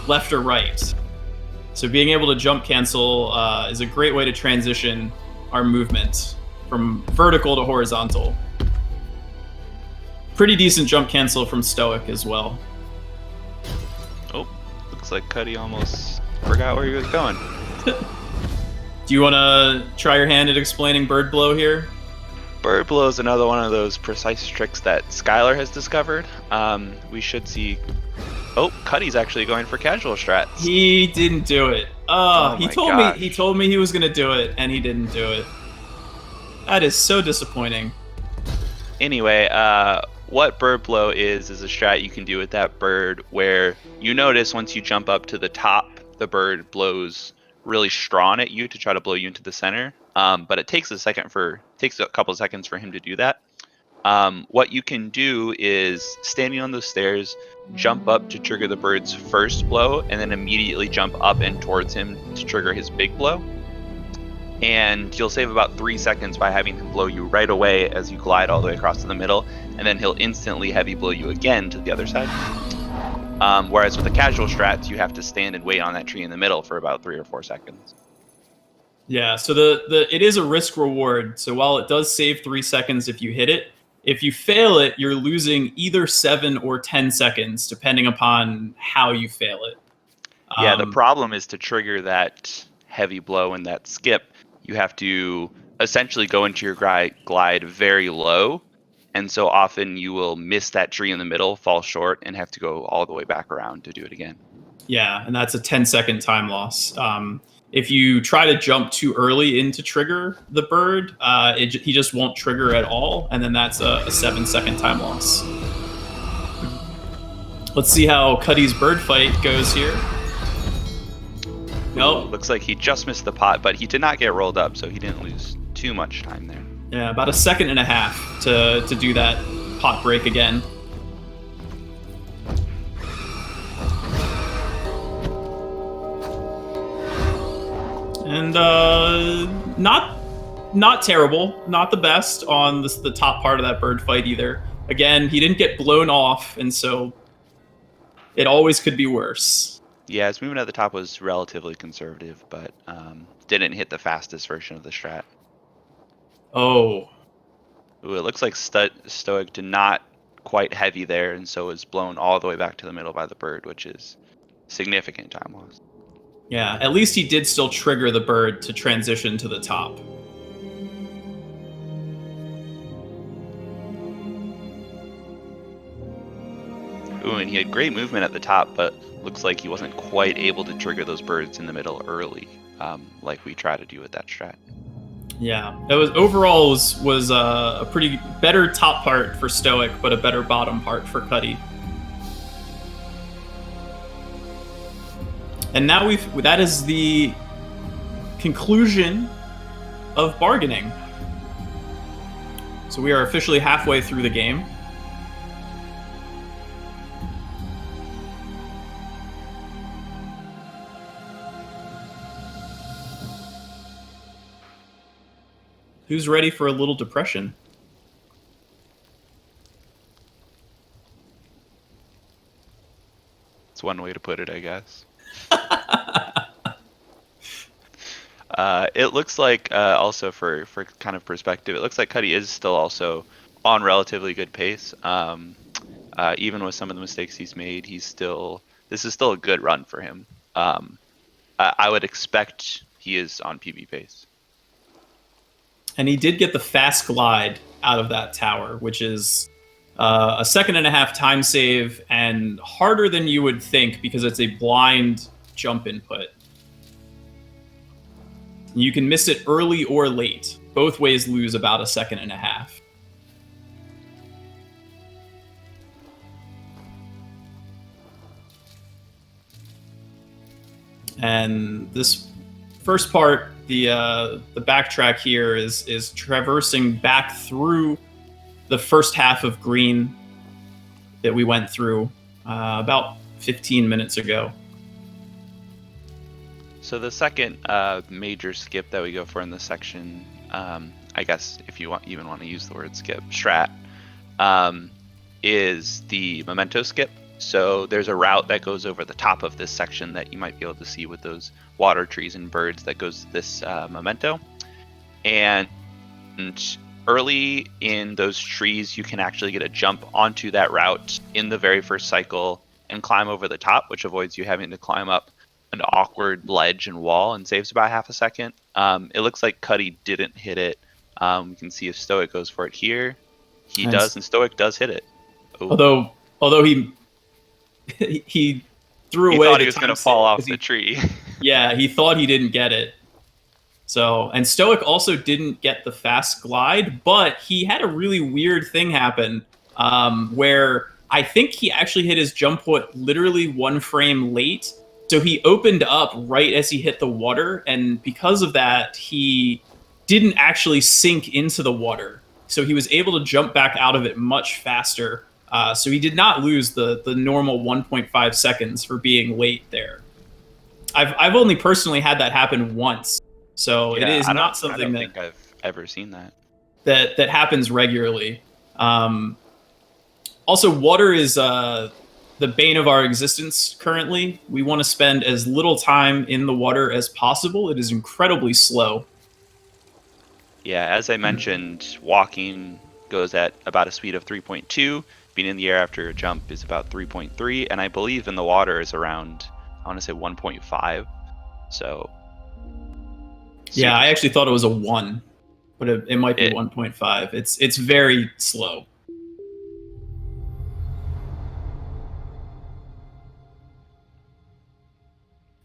left or right. So being able to jump cancel is a great way to transition our movement from vertical to horizontal. Pretty decent jump cancel from Stoic as well. Oh, looks like Cutty almost forgot where he was going. Do you want to try your hand at explaining bird blow here? Bird blow is another one of those precise tricks that Skylar has discovered. We should see... Oh, Cutty's actually going for casual strats. He didn't do it. Oh he my told gosh. me he told me he was gonna do it, and he didn't do it. That is so disappointing. Anyway, what bird blow is a strat you can do with that bird where you notice once you jump up to the top, the bird blows really strong at you to try to blow you into the center. But it takes a couple of seconds for him to do that. What you can do is standing on those stairs, jump up to trigger the bird's first blow, and then immediately jump up and towards him to trigger his big blow. And you'll save about 3 seconds by having him blow you right away as you glide all the way across to the middle, and then he'll instantly heavy blow you again to the other side. Whereas with the casual strats, you have to stand and wait on that tree in the middle for about 3 or 4 seconds. Yeah, so it is a risk reward. So while it does save 3 seconds if you hit it, if you fail it, you're losing either 7 or 10 seconds, depending upon how you fail it. Yeah, the problem is to trigger that heavy blow and that skip, you have to essentially go into your glide very low. And so often you will miss that tree in the middle, fall short, and have to go all the way back around to do it again. Yeah, and that's a 10-second time loss. If you try to jump too early in to trigger the bird, he just won't trigger at all, and then that's a 7-second time loss. Let's see how Cutty's bird fight goes here. Nope. Looks like he just missed the pot, but he did not get rolled up, so he didn't lose too much time there. Yeah, about a second and a half to do that pot break again. And not terrible, not the best on the top part of that bird fight either. Again, he didn't get blown off, and so it always could be worse. Yeah, his movement at the top was relatively conservative, but didn't hit the fastest version of the strat. Oh. Ooh, it looks like Stoic did not quite heavy there, and so was blown all the way back to the middle by the bird, which is significant time loss. Yeah, at least he did still trigger the bird to transition to the top. Ooh, and he had great movement at the top, but looks like he wasn't quite able to trigger those birds in the middle early, like we try to do with that strat. Yeah, it was overall was a pretty better top part for Stoic, but a better bottom part for Cutty. And now that is the conclusion of bargaining. So we are officially halfway through the game. Who's ready for a little depression? It's one way to put it, I guess. It looks like, also for kind of perspective, it looks like Cutty is still also on relatively good pace. Even with some of the mistakes he's made, this is still a good run for him. I would expect he is on PB pace. And he did get the fast glide out of that tower, which is a 1.5 second time save and harder than you would think because it's a blind jump input. You can miss it early or late. Both ways lose about 1.5 seconds. And this first part, the backtrack here is traversing back through the first half of green that we went through about 15 minutes ago. So the second major skip that we go for in this section, I guess if you even want to use the word skip, strat, is the memento skip. So there's a route that goes over the top of this section that you might be able to see with those water trees and birds that goes to this memento. And early in those trees, you can actually get a jump onto that route in the very first cycle and climb over the top, which avoids you having to climb up an awkward ledge and wall and saves about half a second. It looks like Cutty didn't hit it. We can see if Stoic goes for it here. He does, and Stoic does hit it. Ooh. Although he threw away. He thought he was going to fall off the tree. Yeah, he thought he didn't get it. So, and Stoic also didn't get the fast glide, but he had a really weird thing happen where I think he actually hit his jump put literally 1 frame late. So he opened up right as he hit the water, and because of that, he didn't actually sink into the water. So he was able to jump back out of it much faster. So he did not lose the normal 1.5 seconds for being late there. I've only personally had that happen once, so yeah, it is not something I don't think I've ever seen that happens regularly. Also, water is the bane of our existence currently. We want to spend as little time in the water as possible. It is incredibly slow. Yeah, as I mentioned, walking goes at about a speed of 3.2. Being in the air after a jump is about 3.3, and I believe in the water is around, I want to say 1.5. So yeah, I actually thought it was a 1, but it might be 1.5. It's very slow.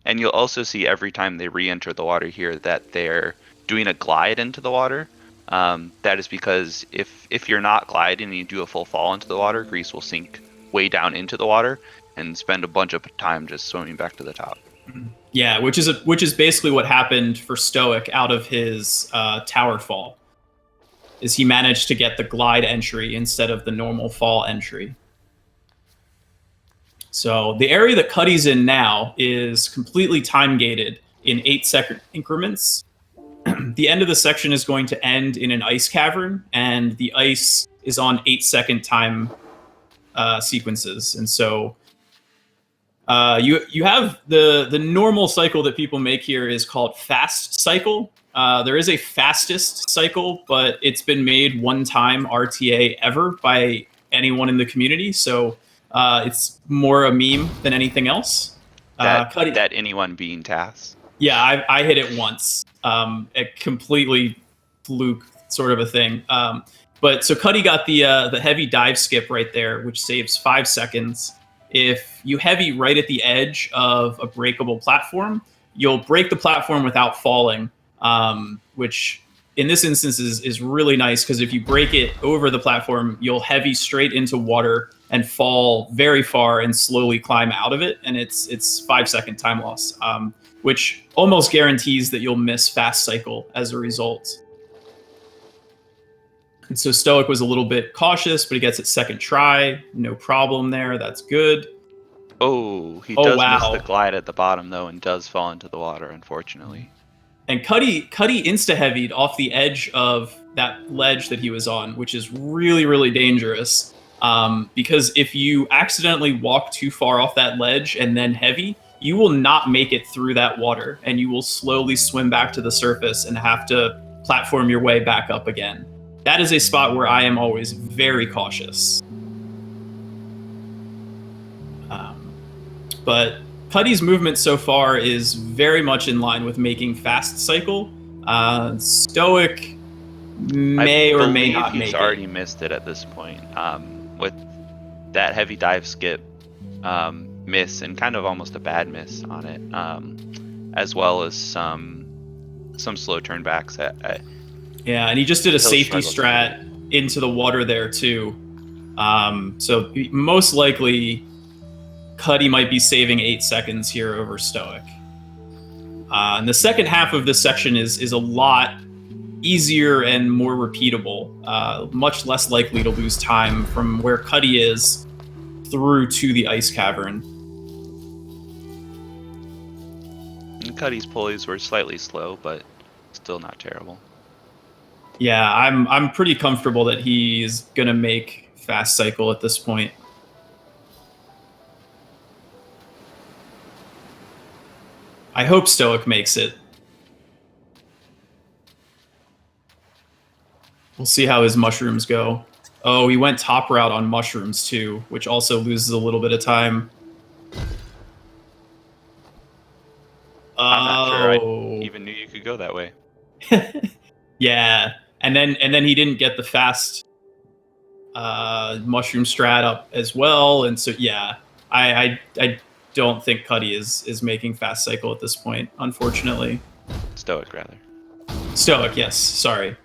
And you'll also see every time they re-enter the water here that they're doing a glide into the water. That is because if you're not gliding and you do a full fall into the water, GRIS will sink way down into the water and spend a bunch of time just swimming back to the top. Yeah, which is basically what happened for Stoic out of his tower fall. Is he managed to get the glide entry instead of the normal fall entry. So the area that Cutty's in now is completely time gated in 8-second increments. The end of the section is going to end in an ice cavern, and the ice is on 8-second time sequences. And so you have the normal cycle that people make here is called fast cycle. There is a fastest cycle, but it's been made 1 time RTA ever by anyone in the community. So it's more a meme than anything else. That anyone being tasked. Yeah, I hit it once. A completely fluke sort of a thing. But so Cutty got the heavy dive skip right there, which saves 5 seconds. If you heavy right at the edge of a breakable platform, you'll break the platform without falling, which in this instance is really nice because if you break it over the platform, you'll heavy straight into water and fall very far and slowly climb out of it. And it's 5-second time loss, which almost guarantees that you'll miss fast cycle as a result. And so Stoic was a little bit cautious, but he gets it second try. No problem there. That's good. Oh, he does miss the glide at the bottom, though, and does fall into the water, unfortunately. And Cutty insta-heavied off the edge of that ledge that he was on, which is really, really dangerous. Because if you accidentally walk too far off that ledge and then heavy, you will not make it through that water, and you will slowly swim back to the surface and have to platform your way back up again. That is a spot where I am always very cautious. But Cutty's movement so far is very much in line with making fast cycle. Stoic may or may not make it. He's already missed it at this point. With that heavy dive skip miss, and kind of almost a bad miss on it, as well as some slow turnbacks. Yeah, and he just did a safety strat into the water there too. So most likely Cutty might be saving 8 seconds here over Stoic. And the second half of this section is a lot easier and more repeatable, much less likely to lose time from where Cutty is through to the ice cavern. Cuddy's pulleys were slightly slow, but still not terrible. Yeah, I'm pretty comfortable that he's gonna make fast cycle at this point. I hope Stoic makes it. We'll see how his mushrooms go. Oh, he went top route on mushrooms too, which also loses a little bit of time. I'm not sure I even knew you could go that way. Yeah, and then he didn't get the fast mushroom strat up as well, and so yeah, I don't think Cutty is making fast cycle at this point, unfortunately. Stoic, rather. Stoic, yes. Sorry.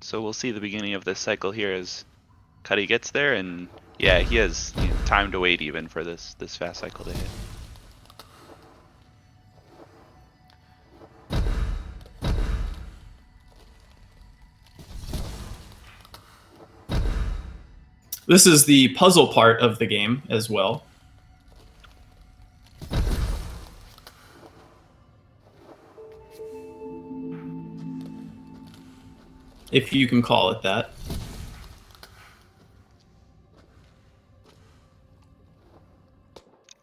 So we'll see the beginning of this cycle here as Cutty gets there, and yeah, he has time to wait even for this fast cycle to hit. This is the puzzle part of the game as well. If you can call it that.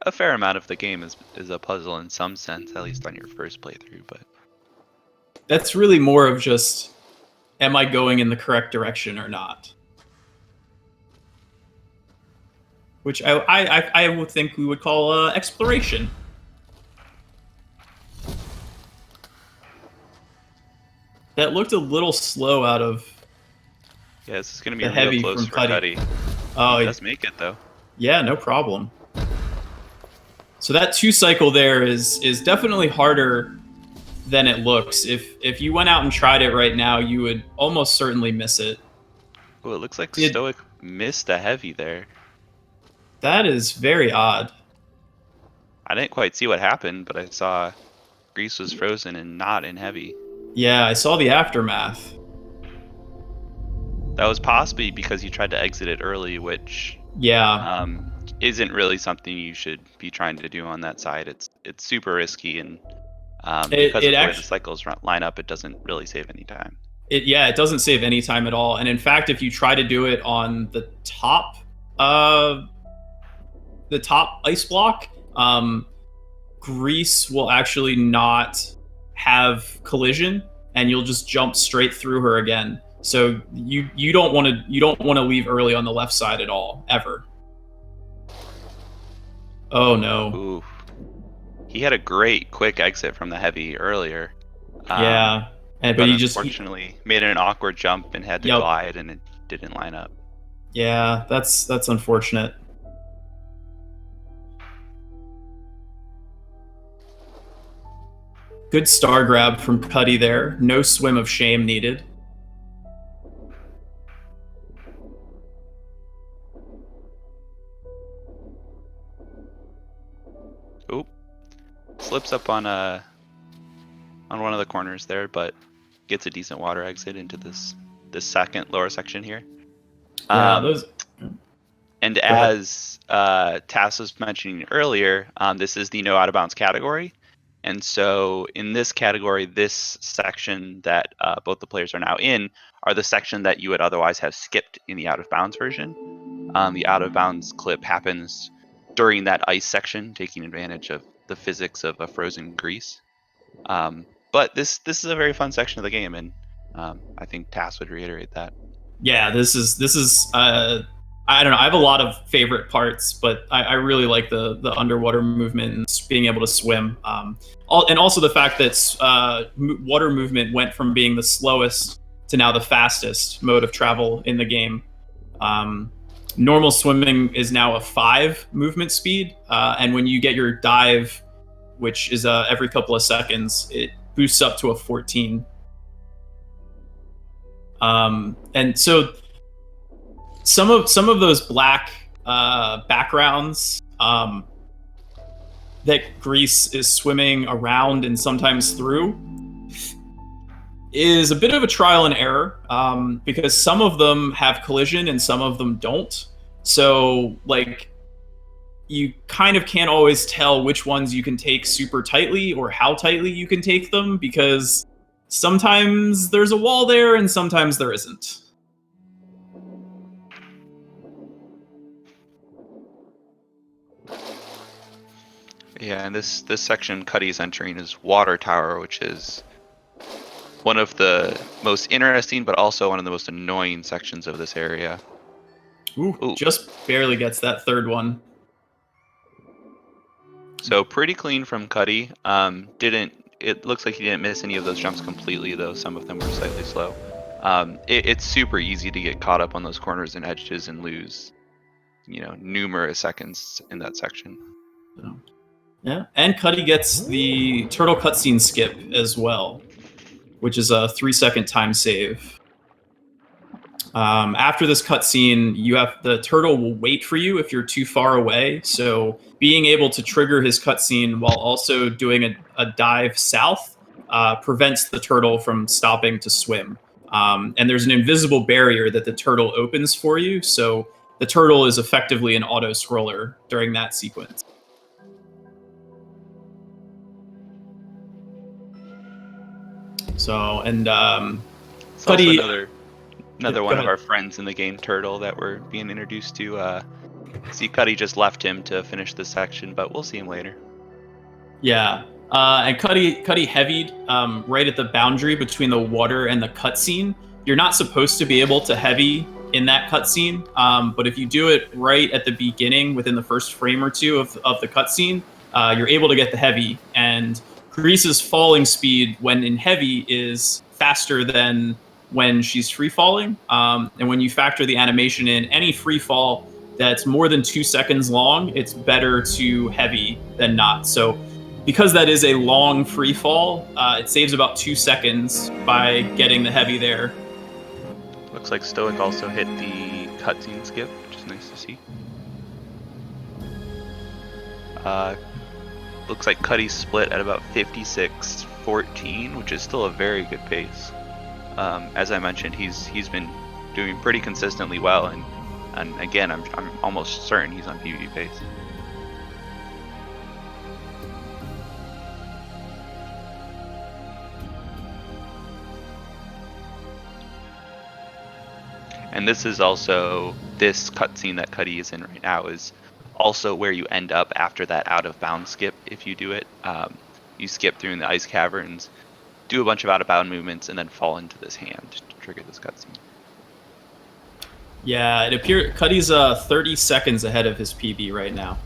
A fair amount of the game is a puzzle in some sense, at least on your first playthrough, but that's really more of just, am I going in the correct direction or not? Which I would think we would call exploration. That looked a little slow out of yeah, this is going to be the real heavy close from for Cutty. Cutty. Oh, He does make it though. Yeah, no problem. So that 2 cycle there is definitely harder than it looks. If you went out and tried it right now, you would almost certainly miss it. Oh, it looks like Stoic missed a heavy there. That is very odd. I didn't quite see what happened, but I saw GRIS was frozen and not in heavy. Yeah, I saw the aftermath. That was possibly because he tried to exit it early, which isn't really something you should be trying to do on that side. It's super risky, and because of the way the cycles line up, it doesn't really save any time. It doesn't save any time at all. And in fact, if you try to do it on the top ice block, GRIS will actually not have collision, and you'll just jump straight through her again. So you don't want to leave early on the left side at all, ever. Oh no. Ooh. He had a great quick exit from the heavy earlier. Yeah. But he just unfortunately made an awkward jump and had to glide, and it didn't line up. Yeah, that's unfortunate. Good star grab from Cutty there. No swim of shame needed. Oop. Slips up on one of the corners there, but gets a decent water exit into this second lower section here. Yeah, and as Tass was mentioning earlier, this is the no out of bounds category. And so in this category, this section that both the players are now in are the section that you would otherwise have skipped in the out of bounds version. The out of bounds clip happens during that ice section, taking advantage of the physics of a frozen GRIS. But this is a very fun section of the game, and I think Tass would reiterate that. Yeah, this is I don't know. I have a lot of favorite parts, but I really like the underwater movement and being able to swim. And also the fact that water movement went from being the slowest to now the fastest mode of travel in the game. Normal swimming is now a 5 movement speed, and when you get your dive, which is every couple of seconds, it boosts up to a 14. And so some of those black backgrounds that GRIS is swimming around and sometimes through, is a bit of a trial and error, because some of them have collision and some of them don't. So, like, you kind of can't always tell which ones you can take super tightly or how tightly you can take them, because sometimes there's a wall there and sometimes there isn't. Yeah, and this section Cutty's entering is Water Tower, which is one of the most interesting but also one of the most annoying sections of this area. Ooh. Just barely gets that third one. So pretty clean from Cutty. It looks like he didn't miss any of those jumps completely, though some of them were slightly slow. It's super easy to get caught up on those corners and edges and lose, numerous seconds in that section. Yeah, and Cutty gets the turtle cutscene skip as well, which is a 3-second time save. After this cutscene, the turtle will wait for you if you're too far away. So being able to trigger his cutscene while also doing a dive south prevents the turtle from stopping to swim. And there's an invisible barrier that the turtle opens for you. So the turtle is effectively an auto scroller during that sequence. So, and Cutty, another one of our friends in the game, Turtle, that we're being introduced to. See, Cutty just left him to finish this section, but we'll see him later. Yeah, and Cutty heavied right at the boundary between the water and the cutscene. You're not supposed to be able to heavy in that cutscene, but if you do it right at the beginning, within the first frame or two of the cutscene, you're able to get the heavy. And GRIS's falling speed when in heavy is faster than when she's free falling. And when you factor the animation in, any free fall that's more than 2 seconds long, it's better to heavy than not. So because that is a long free fall, it saves about 2 seconds by getting the heavy there. Looks like Stoic also hit the cutscene skip, which is nice to see. Looks like Cutty's split at about 56-14, which is still a very good pace. As I mentioned, he's been doing pretty consistently well, and again, I'm almost certain he's on PvP pace. And this is also, this cutscene that Cutty is in right now is also where you end up after that out of bounds skip. If you do it, you skip through in the ice caverns, do a bunch of out of bound movements, and then fall into this hand to trigger this cutscene. Yeah, it appears Cutty's 30 seconds ahead of his PB right now,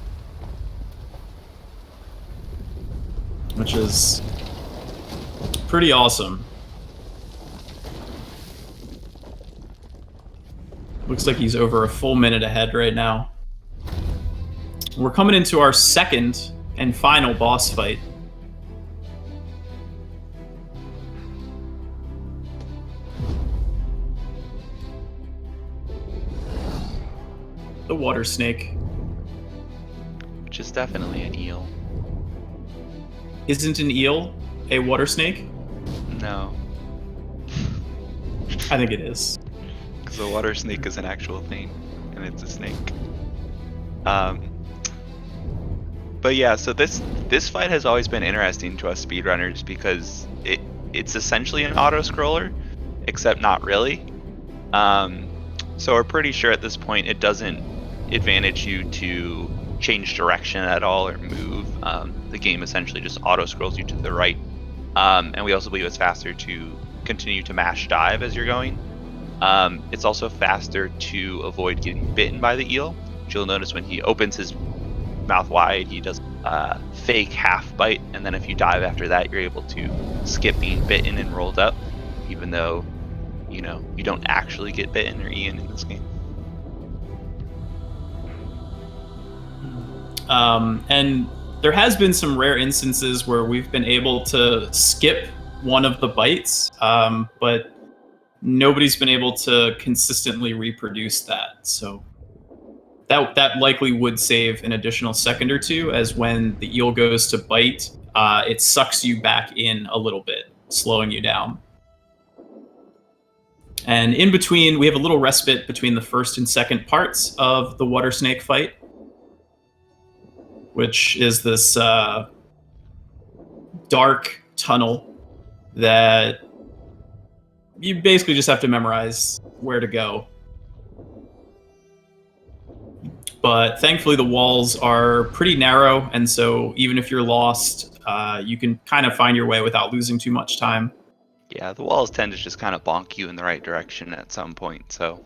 which is pretty awesome. Looks like he's over a full minute ahead right now. We're coming into our second and final boss fight. The water snake. Which is definitely an eel. Isn't an eel a water snake? No. I think it is. Because a water snake is an actual thing, and it's a snake. But yeah, so this fight has always been interesting to us speedrunners because it's essentially an auto-scroller, except not really. So we're pretty sure at this point it doesn't advantage you to change direction at all or move. The game essentially just auto-scrolls you to the right. And we also believe it's faster to continue to mash dive as you're going. It's also faster to avoid getting bitten by the eel. Which you'll notice when he opens his mouth wide, he does a fake half bite, and then if you dive after that, you're able to skip being bitten and rolled up, even though you don't actually get bitten or eaten in this game. And there has been some rare instances where we've been able to skip one of the bites, but nobody's been able to consistently reproduce that. So that likely would save an additional second or two, as when the eel goes to bite, it sucks you back in a little bit, slowing you down. And in between, we have a little respite between the first and second parts of the water snake fight, which is this dark tunnel that you basically just have to memorize where to go. But thankfully, the walls are pretty narrow, and so even if you're lost, you can kind of find your way without losing too much time. Yeah, the walls tend to just kind of bonk you in the right direction at some point, so.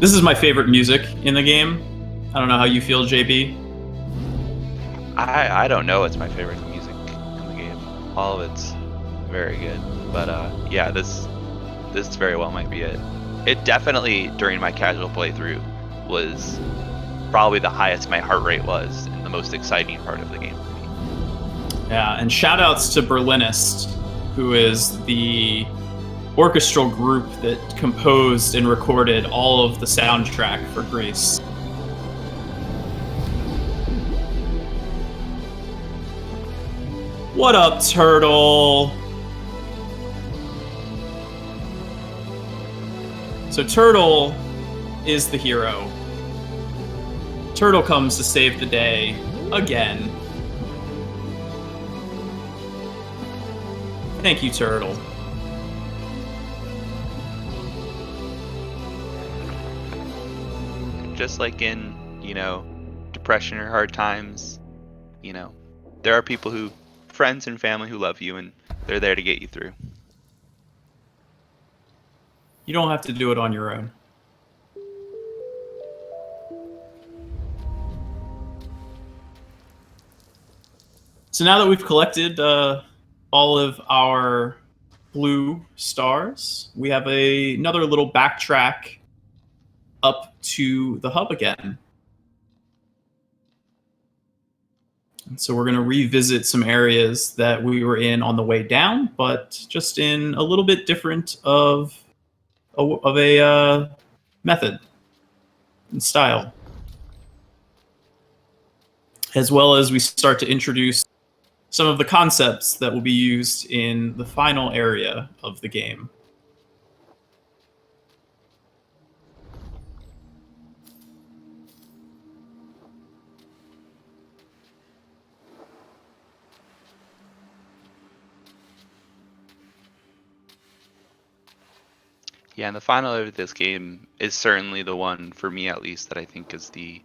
This is my favorite music in the game. I don't know how you feel, JB. I don't know what's my favorite music in the game. All of it's very good, but yeah, this very well might be it. It definitely, during my casual playthrough, was probably the highest my heart rate was and the most exciting part of the game for me. Yeah, and shout outs to Berlinist, who is the orchestral group that composed and recorded all of the soundtrack for GRIS. What up, Turtle? So Turtle is the hero. Turtle comes to save the day again. Thank you, Turtle. Just like in, depression or hard times, there are people friends and family who love you, and they're there to get you through. You don't have to do it on your own. So now that we've collected all of our blue stars, we have another little backtrack up to the hub again. And so we're going to revisit some areas that we were in on the way down, but just in a little bit different of a method and style. As well as we start to introduce some of the concepts that will be used in the final area of the game. Yeah, and the final area of this game is certainly the one, for me at least, that I think is the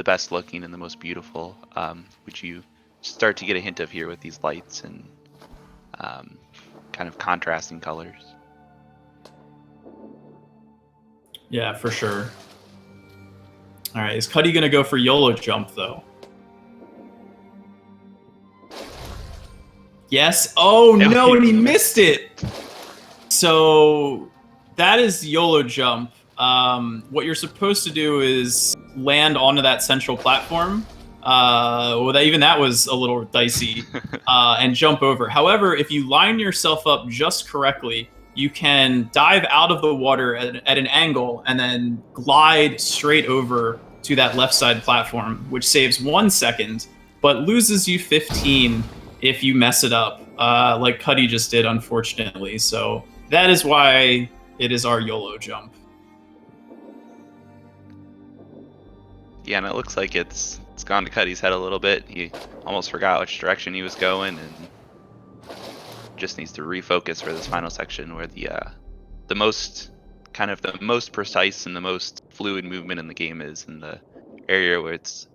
best looking and the most beautiful, which you start to get a hint of here with these lights and kind of contrasting colors. Yeah, for sure. All right, is Cuddy going to go for YOLO jump, though? Yes. Oh, no, and he missed it. So that is YOLO jump. What you're supposed to do is land onto that central platform. Even that was a little dicey, and jump over. However, if you line yourself up just correctly, you can dive out of the water at an angle and then glide straight over to that left side platform, which saves 1 second, but loses you 15 if you mess it up, like Cuddy just did, unfortunately. So that is why it is our YOLO jump. Yeah, and it looks like it's gone to Cuddy's head a little bit. He almost forgot which direction he was going, and just needs to refocus for this final section, where the most precise and the most fluid movement in the game is in the area where it's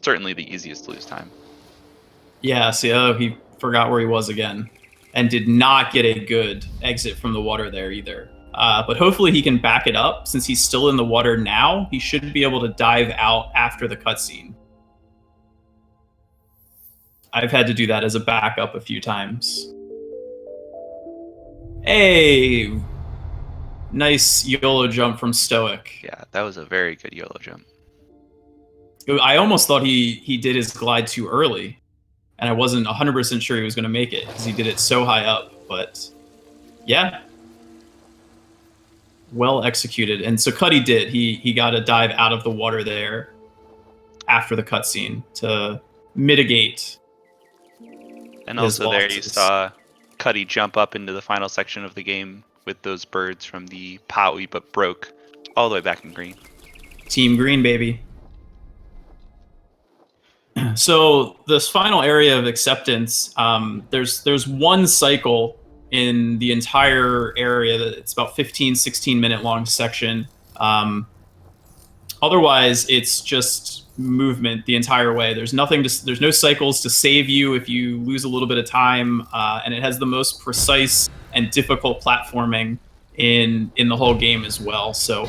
certainly the easiest to lose time. Yeah, see, he forgot where he was again, and did not get a good exit from the water there either. But hopefully he can back it up. Since he's still in the water now, he should be able to dive out after the cutscene. I've had to do that as a backup a few times. Hey! Nice YOLO jump from Stoic. Yeah, that was a very good YOLO jump. I almost thought he did his glide too early. and I wasn't 100% sure he was going to make it because he did it so high up. But yeah, well executed. And so Cutty did. He got a dive out of the water there after the cutscene to mitigate. And also there you saw Cutty jump up into the final section of the game with those birds from the pot we but broke all the way back in green. Team green, baby. So this final area of acceptance, there's one cycle in the entire area that it's about 16 minute long section. Otherwise, it's just movement the entire way. There's no cycles to save you if you lose a little bit of time, and it has the most precise and difficult platforming in the whole game as well. So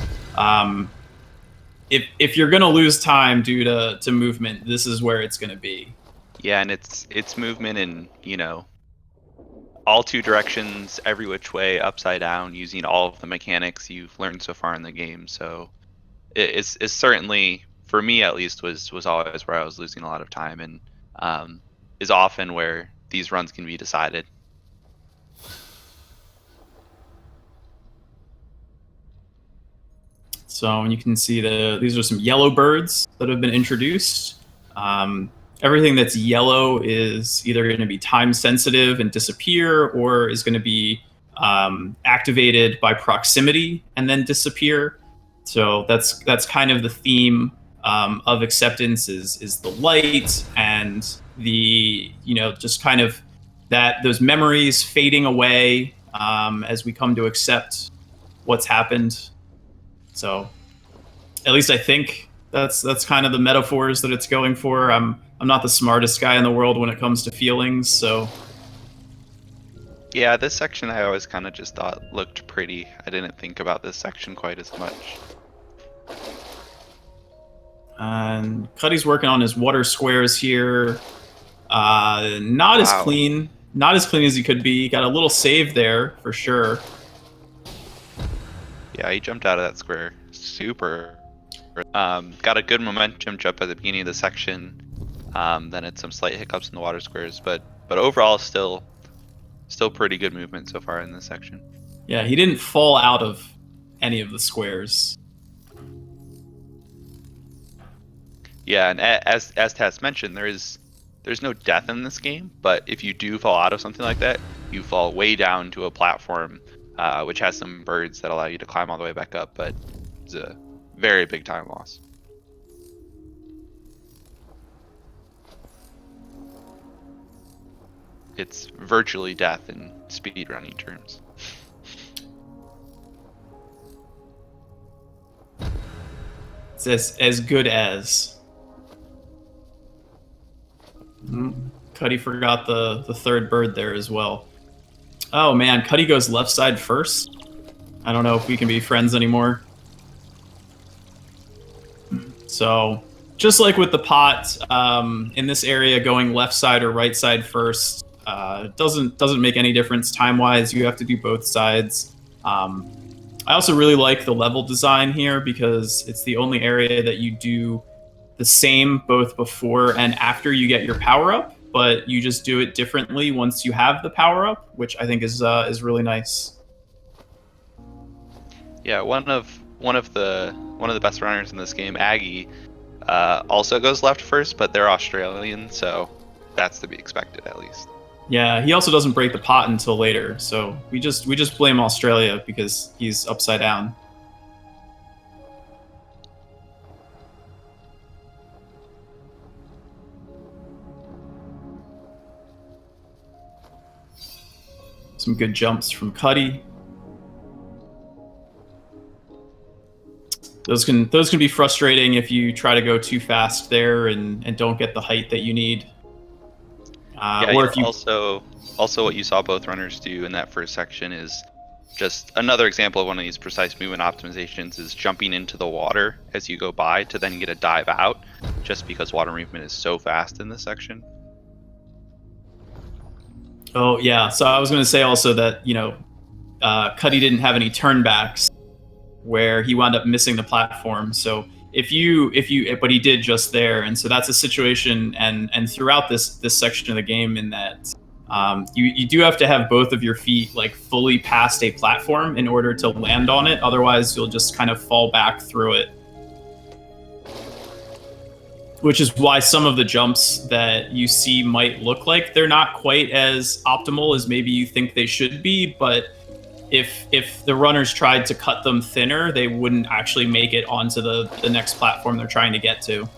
if you're gonna lose time due to movement, this is where it's gonna be. Yeah, and it's movement in, you know, all two directions, every which way, upside down, using all of the mechanics you've learned so far in the game. So it's certainly, for me at least, was always where I was losing a lot of time, and is often where these runs can be decided. So you can see these are some yellow birds that have been introduced. Everything that's yellow is either going to be time sensitive and disappear, or is going to be activated by proximity and then disappear. So that's kind of the theme of acceptance is the light and the, you know, just kind of those memories fading away as we come to accept what's happened. So at least I think that's kind of the metaphors that it's going for. I'm not the smartest guy in the world when it comes to feelings, so. Yeah, this section I always kind of just thought looked pretty. I didn't think about this section quite as much. And Cuddy's working on his water squares here. Not as clean as he could be. Got a little save there for sure. Yeah, he jumped out of that square super. Got a good momentum jump at the beginning of the section. Then had some slight hiccups in the water squares, but overall still pretty good movement so far in this section. Yeah, he didn't fall out of any of the squares. Yeah, and as Tess mentioned, there's no death in this game, but if you do fall out of something like that, you fall way down to a platform, which has some birds that allow you to climb all the way back up, but it's a very big time loss. It's virtually death in speedrunning terms. It's as good as. Cuddy forgot the third bird there as well. Oh man, Cuddy goes left side first. I don't know if we can be friends anymore. So, just like with the pot, in this area, going left side or right side first doesn't make any difference time-wise. You have to do both sides. I also really like the level design here because it's the only area that you do the same both before and after you get your power-up, but you just do it differently once you have the power-up, which I think is really nice. Yeah, one of the best runners in this game, Aggie, also goes left first, but they're Australian, so that's to be expected at least. Yeah, he also doesn't break the pot until later, so we just blame Australia because he's upside down. Some good jumps from Cuddy. Those can be frustrating if you try to go too fast there and don't get the height that you need. Or if you also what you saw both runners do in that first section is just another example of one of these precise movement optimizations is jumping into the water as you go by to then get a dive out, just because water movement is so fast in this section. Oh yeah, so I was going to say also that, you know, Cuddy didn't have any turnbacks where he wound up missing the platform, so but he did just there, and so that's a situation, and throughout this section of the game, in that you do have to have both of your feet like fully past a platform in order to land on it. Otherwise, you'll just kind of fall back through it. Which is why some of the jumps that you see might look like they're not quite as optimal as maybe you think they should be, but if the runners tried to cut them thinner, they wouldn't actually make it onto the next platform they're trying to get to.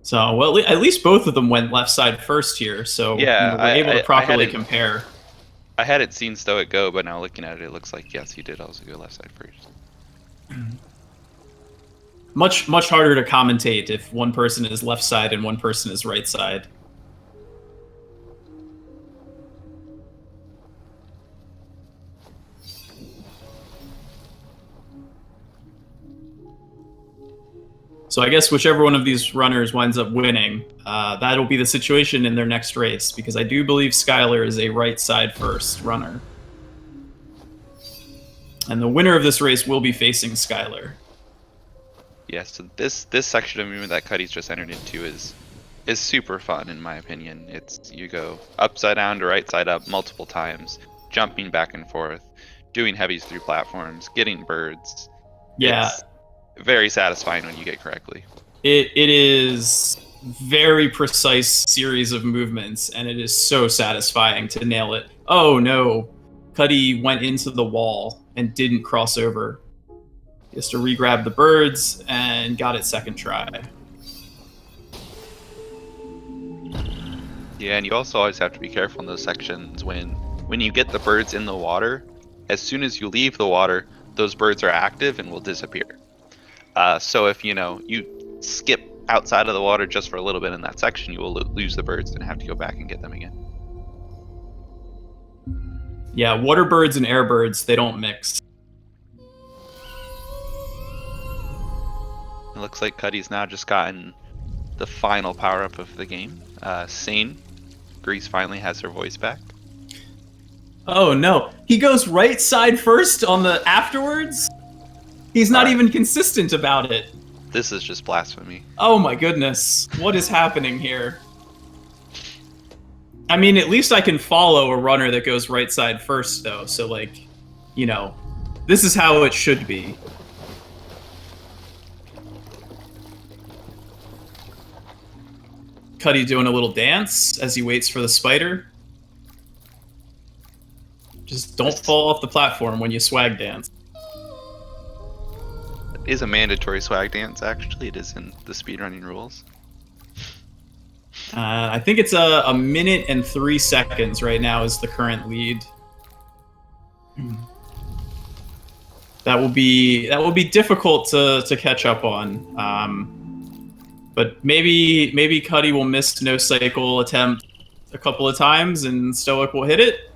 So, well, at least both of them went left side first here, so Yeah, we're able to properly compare. I hadn't seen Stoic go, but now looking at it, it looks like, yes, he did also go left side first. Much harder to commentate if one person is left side and one person is right side. So I guess whichever one of these runners winds up winning, that'll be the situation in their next race, because I do believe Skylar is a right side first runner. And the winner of this race will be facing Skylar. Yeah, so this section of movement that Cutty's just entered into is super fun, in my opinion. It's, you go upside down to right side up multiple times, jumping back and forth, doing heavies through platforms, getting birds. Yeah. It's very satisfying when you get correctly. It is very precise series of movements, and it is so satisfying to nail it. Oh no, Cutty went into the wall and didn't cross over. He has to re-grab the birds and got it second try. Yeah, and you also always have to be careful in those sections when you get the birds in the water. As soon as you leave the water, those birds are active and will disappear. So if you skip outside of the water just for a little bit in that section, you will lose the birds and have to go back and get them again. Yeah, water birds and air birds, they don't mix. It looks like Cutty's now just gotten the final power-up of the game. Sane, GRIS finally has her voice back. Oh no, he goes right side first on the afterwards? He's not even consistent about it. This is just blasphemy. Oh my goodness. What is happening here? I mean, at least I can follow a runner that goes right side first, though. So, like, this is how it should be. Cutty doing a little dance as he waits for the spider. Just don't fall off the platform when you swag dance. Is a mandatory swag dance, actually. It is in the speedrunning rules. I think it's a minute and 3 seconds right now is the current lead. That will be difficult to catch up on. But maybe Cutty will miss no cycle attempt a couple of times and Stoic will hit it.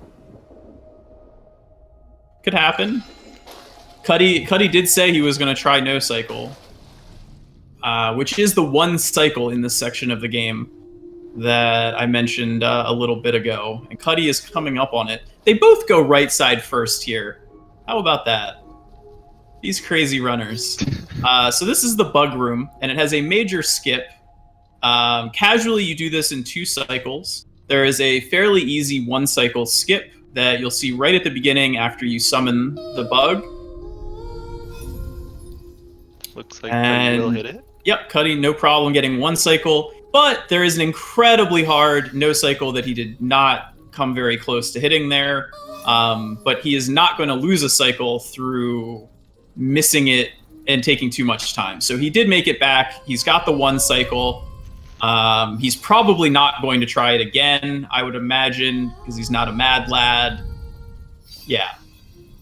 Could happen. Cutty did say he was going to try no cycle, which is the one cycle in this section of the game that I mentioned a little bit ago. And Cutty is coming up on it. They both go right side first here. How about that? These crazy runners. So this is the bug room, and it has a major skip. Casually, you do this in 2 cycles. There is a fairly easy 1 cycle skip that you'll see right at the beginning after you summon the bug. Looks like Cutty will hit it. Yep, Cutty, no problem getting 1 cycle. But there is an incredibly hard no cycle that he did not come very close to hitting there. But he is not going to lose a cycle through missing it and taking too much time. So he did make it back. He's got the 1 cycle. He's probably not going to try it again, I would imagine, because he's not a mad lad. Yeah,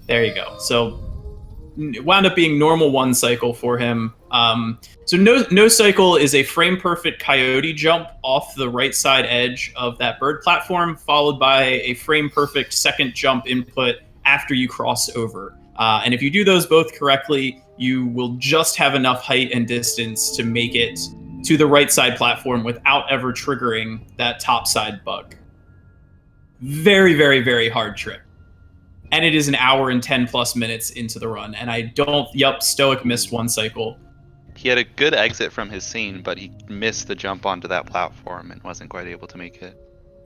there you go. So it wound up being normal 1 cycle for him. So no cycle is a frame perfect coyote jump off the right side edge of that bird platform, followed by a frame perfect second jump input after you cross over. And if you do those both correctly, you will just have enough height and distance to make it to the right side platform without ever triggering that top side bug. Very, very, very hard trick. And it is an hour and 10 plus minutes into the run. And I don't, yep, Stoic missed one cycle. He had a good exit from his scene, but he missed the jump onto that platform and wasn't quite able to make it.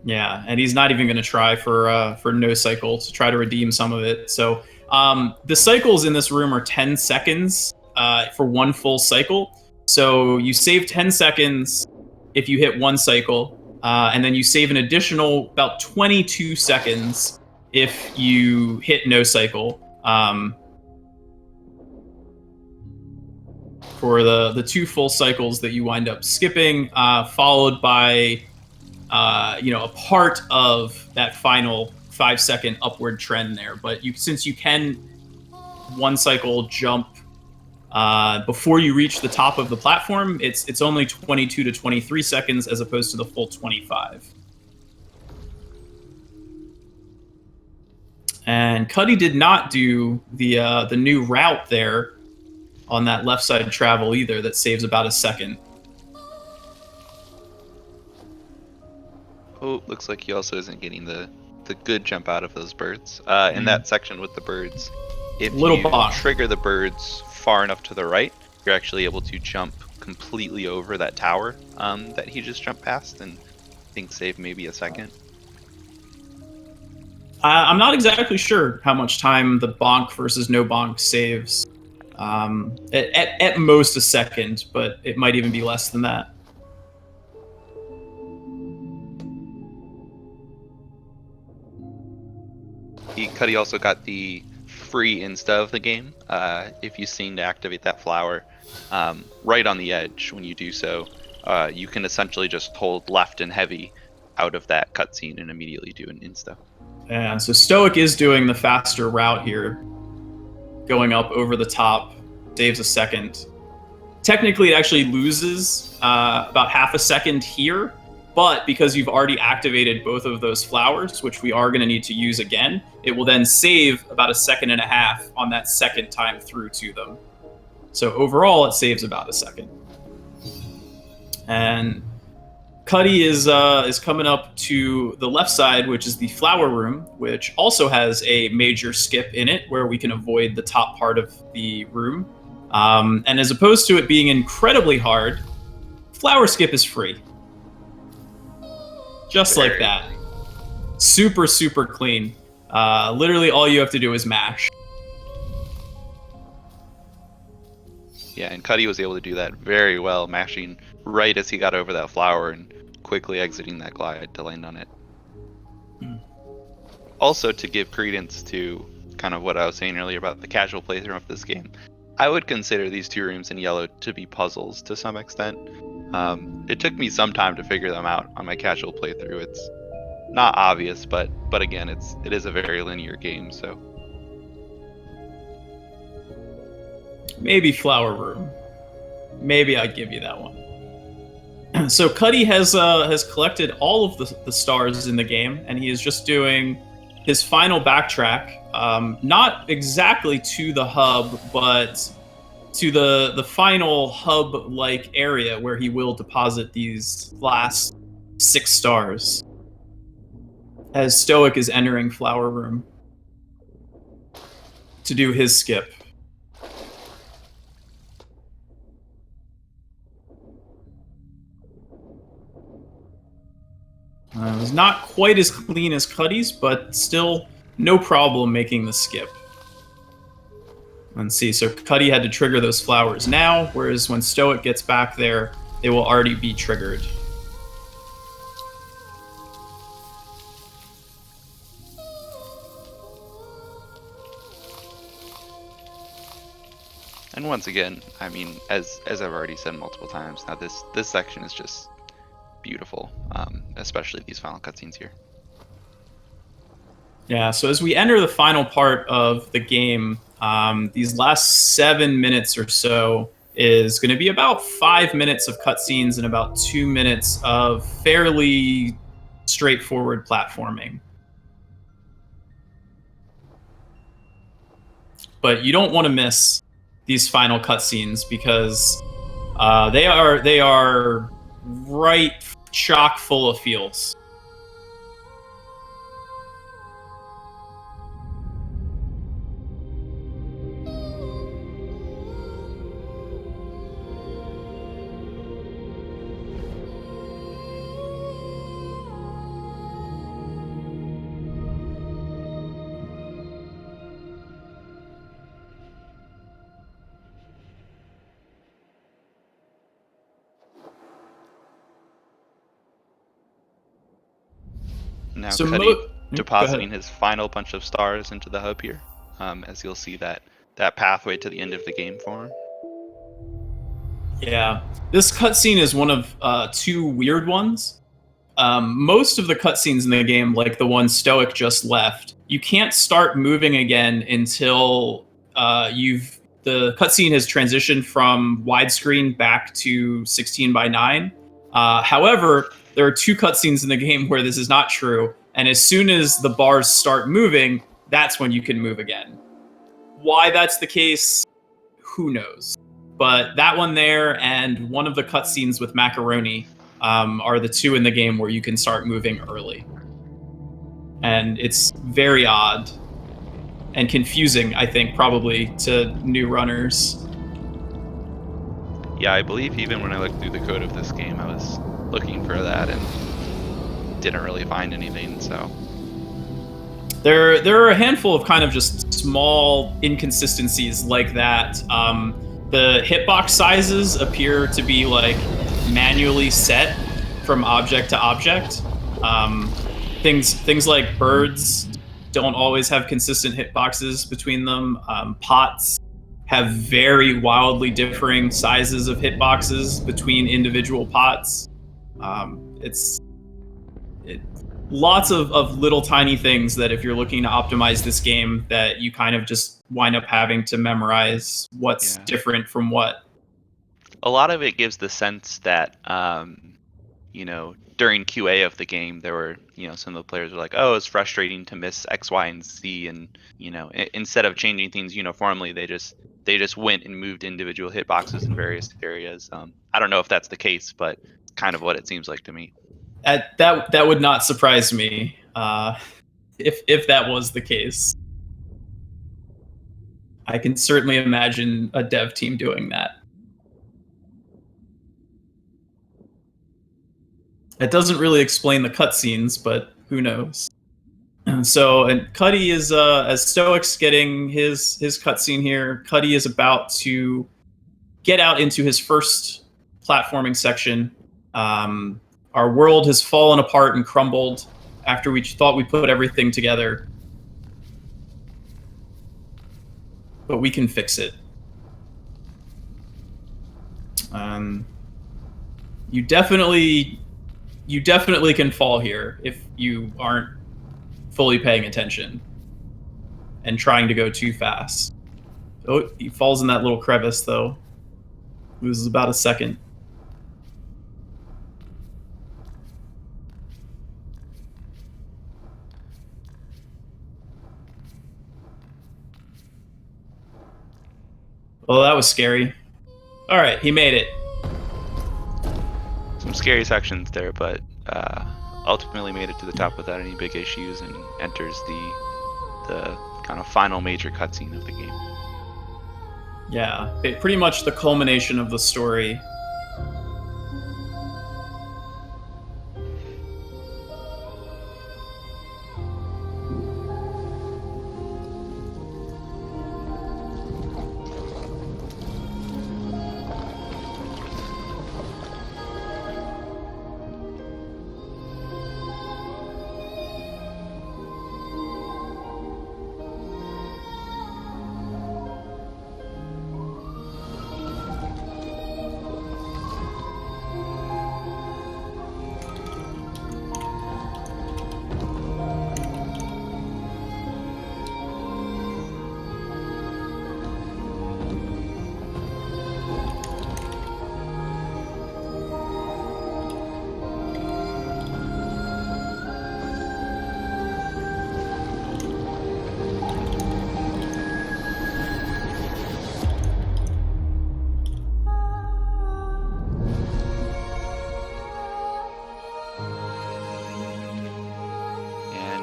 Yeah, and he's not even going to try for no cycle to try to redeem some of it. So the cycles in this room are 10 seconds for one full cycle. So you save 10 seconds if you hit one cycle, and then you save an additional about 22 seconds if you hit no cycle. For the 2 full cycles that you wind up skipping, followed by a part of that final 5-second upward trend there. But since you can one cycle jump before you reach the top of the platform, it's only 22 to 23 seconds as opposed to the full 25. And Cuddy did not do the new route there on that left side travel either. That saves about a second. Oh, looks like he also isn't getting the good jump out of those birds. In that section with the birds, if you trigger the birds far enough to the right, you're actually able to jump completely over that tower that he just jumped past, and I think save maybe a second. I'm not exactly sure how much time the bonk versus no bonk saves. At most a second, but it might even be less than that. Cuddy also got the free insta of the game. If you seem to activate that flower right on the edge, when you do so, you can essentially just hold left and heavy out of that cutscene and immediately do an insta. Yeah, so Stoic is doing the faster route here, going up over the top, saves a second. Technically, it actually loses about half a second here, but because you've already activated both of those flowers, which we are going to need to use again, it will then save about a second and a half on that second time through to them. So overall, it saves about a second. And Cuddy is coming up to the left side, which is the flower room, which also has a major skip in it where we can avoid the top part of the room. And as opposed to it being incredibly hard, flower skip is free. Just like that. Super, super clean. Literally all you have to do is mash. Yeah, and Cuddy was able to do that very well, mashing right as he got over that flower and quickly exiting that glide to land on it. Also, to give credence to kind of what I was saying earlier about the casual playthrough of this game, I would consider these 2 rooms in yellow to be puzzles to some extent. It took me some time to figure them out on my casual playthrough. It's not obvious, but again, it is a very linear game, so. Maybe flower room. Maybe I'd give you that one. So Cuddy has collected all of the stars in the game, and he is just doing his final backtrack. Not exactly to the hub, but to the final hub-like area where he will deposit these last 6 stars. As Stoic is entering flower room to do his skip. It was not quite as clean as Cuddy's, but still no problem making the skip. Let's see, so Cuddy had to trigger those flowers now, whereas when Stoic gets back there, they will already be triggered. And once again, I mean, as I've already said multiple times, now this section is just beautiful, especially these final cutscenes here. Yeah, so as we enter the final part of the game, these last 7 minutes or so is going to be about 5 minutes of cutscenes and about 2 minutes of fairly straightforward platforming. But you don't want to miss these final cutscenes because They are right chock full of feels. Now So Cuddy go depositing ahead. his final bunch of stars into the hub here, as you'll see that pathway to the end of the game for him. Yeah, this cutscene is one of two weird ones. Most of the cutscenes in the game, like the one Stoic just left, you can't start moving again until the cutscene has transitioned from widescreen back to 16 by 9. However, there are two cutscenes in the game where this is not true, and as soon as the bars start moving, that's when you can move again. Why that's the case, who knows? But that one there and one of the cutscenes with Macaroni are the two in the game where you can start moving early. And it's very odd and confusing, I think, probably to new runners. Yeah, I believe even when I looked through the code of this game, I was looking for that and didn't really find anything, so. There are a handful of kind of just small inconsistencies like that. The hitbox sizes appear to be like manually set from object to object. Things like birds don't always have consistent hitboxes between them. Pots have very wildly differing sizes of hitboxes between individual pots. It's lots of little tiny things that if you're looking to optimize this game that you kind of just wind up having to memorize what's different from what. A lot of it gives the sense that during QA of the game there were some of the players were like, oh, it's frustrating to miss X, Y, and Z, and instead of changing things uniformly, they just went and moved individual hitboxes in various areas. I don't know if that's the case, but kind of what it seems like to me. That would not surprise me if that was the case. I can certainly imagine a dev team doing that. It doesn't really explain the cutscenes, but who knows? So, and Cuddy is as Stoic's getting his cutscene here. Cuddy is about to get out into his first platforming section. Our world has fallen apart and crumbled after we thought we put everything together. But we can fix it. You definitely can fall here if you aren't fully paying attention and trying to go too fast. Oh, he falls in that little crevice, though. Loses about a second. Well, that was scary. All right, he made it. Some scary sections there, but ultimately made it to the top without any big issues and enters the kind of final major cutscene of the game. Yeah, pretty much the culmination of the story.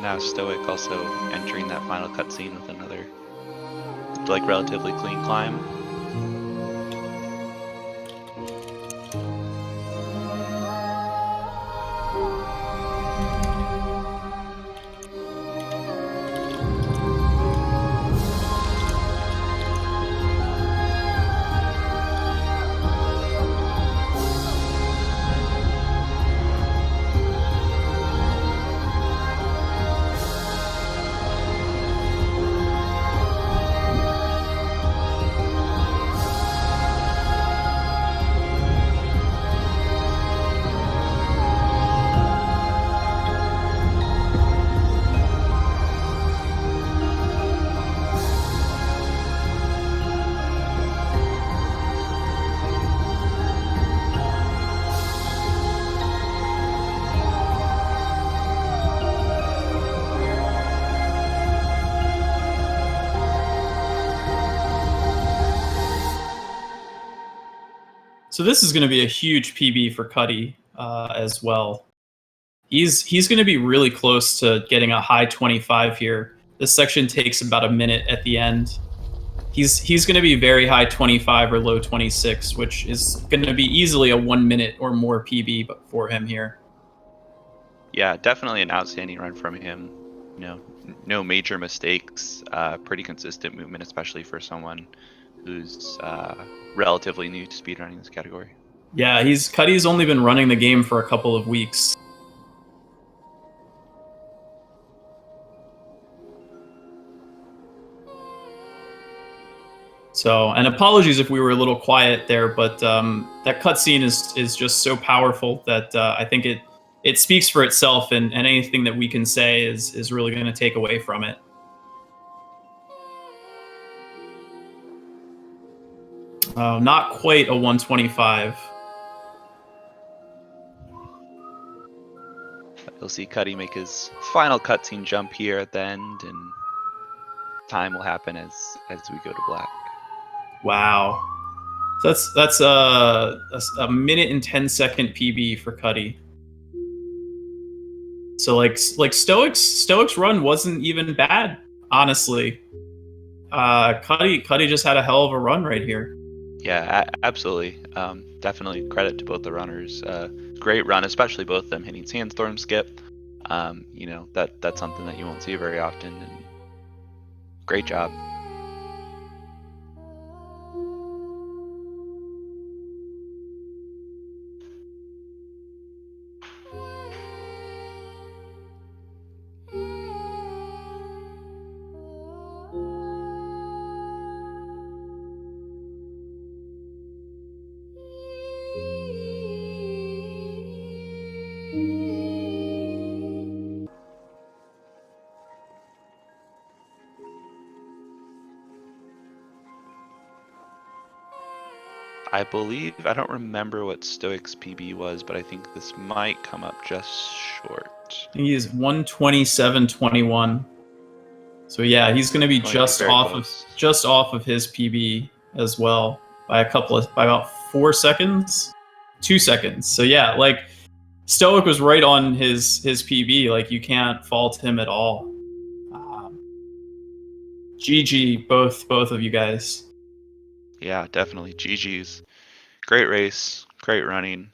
now Stoic also entering that final cutscene with another, like, relatively clean climb. So this is going to be a huge PB for Cutty as well. He's going to be really close to getting a high 25 here. This section takes about a minute at the end. He's going to be very high 25 or low 26, which is going to be easily a 1 minute or more PB for him here. Yeah, definitely an outstanding run from him. You know, no major mistakes, pretty consistent movement, especially for someone who's relatively new to speedrunning this category. Yeah, Cutty's only been running the game for a couple of weeks. So, and apologies if we were a little quiet there, but that cutscene is just so powerful that I think it speaks for itself, and anything that we can say is really going to take away from it. Not quite a 125. You'll see Cutty make his final cutscene jump here at the end, and time will happen as we go to black. Wow, so that's a minute and 10-second PB for Cutty. So like Stoic's run wasn't even bad, honestly. Cutty just had a hell of a run right here. Yeah, absolutely. Definitely credit to both the runners. Great run, especially both of them hitting Sandstorm Skip. You know, that's something that you won't see very often. And great job. I believe, I don't remember what Stoic's PB was, but I think this might come up just short. I think he's 127.21. So yeah, he's going to be just off of his PB as well by about 4 seconds, 2 seconds. So yeah, like Stoic was right on his PB. Like you can't fault him at all. GG, both of you guys. Yeah, definitely. GG's. Great race, great running.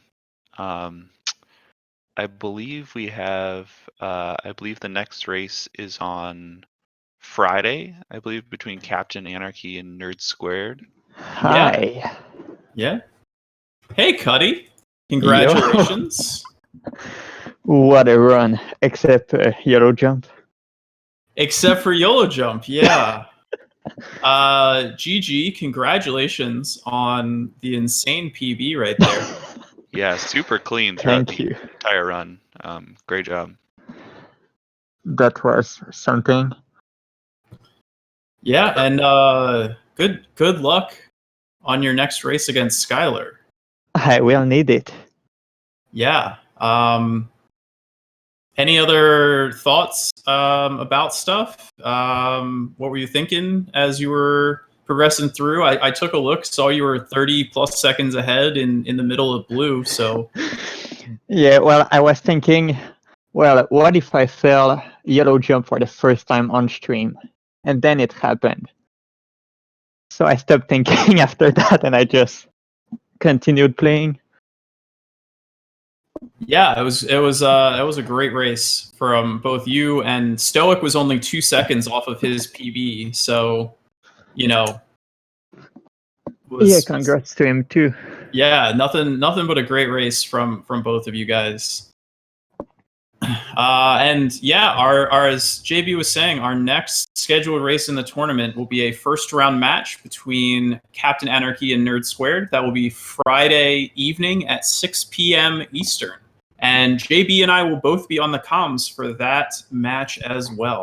I believe we have, I believe the next race is on Friday, I believe, between Captain Anarchy and Nerd Squared. Hi. Yeah. Hey, Cutty. Congratulations. What a run, except Yellow Jump. Except for YOLO Jump, yeah. GG, congratulations on the insane PB right there. Yeah, super clean throughout Thank the you. entire run. Great job. That was something. Yeah, and good luck on your next race against Skylar. I will need it. Yeah. Any other thoughts about stuff? What were you thinking as you were progressing through? I took a look, saw you were 30 plus seconds ahead in the middle of blue. So Yeah, well, I was thinking well, what if I fail yellow jump for the first time on stream? And then it happened. So I stopped thinking after that, and I just continued playing. Yeah, it was a great race from both you, and Stoic was only 2 seconds off of his PB. So, you know, Yeah, congrats to him too. Yeah, nothing but a great race from both of you guys. And yeah, our as JB was saying, our next scheduled race in the tournament will be a first round match between Captain Anarchy and Nerd Squared. That will be Friday evening at 6 p.m. Eastern. And JB and I will both be on the comms for that match as well.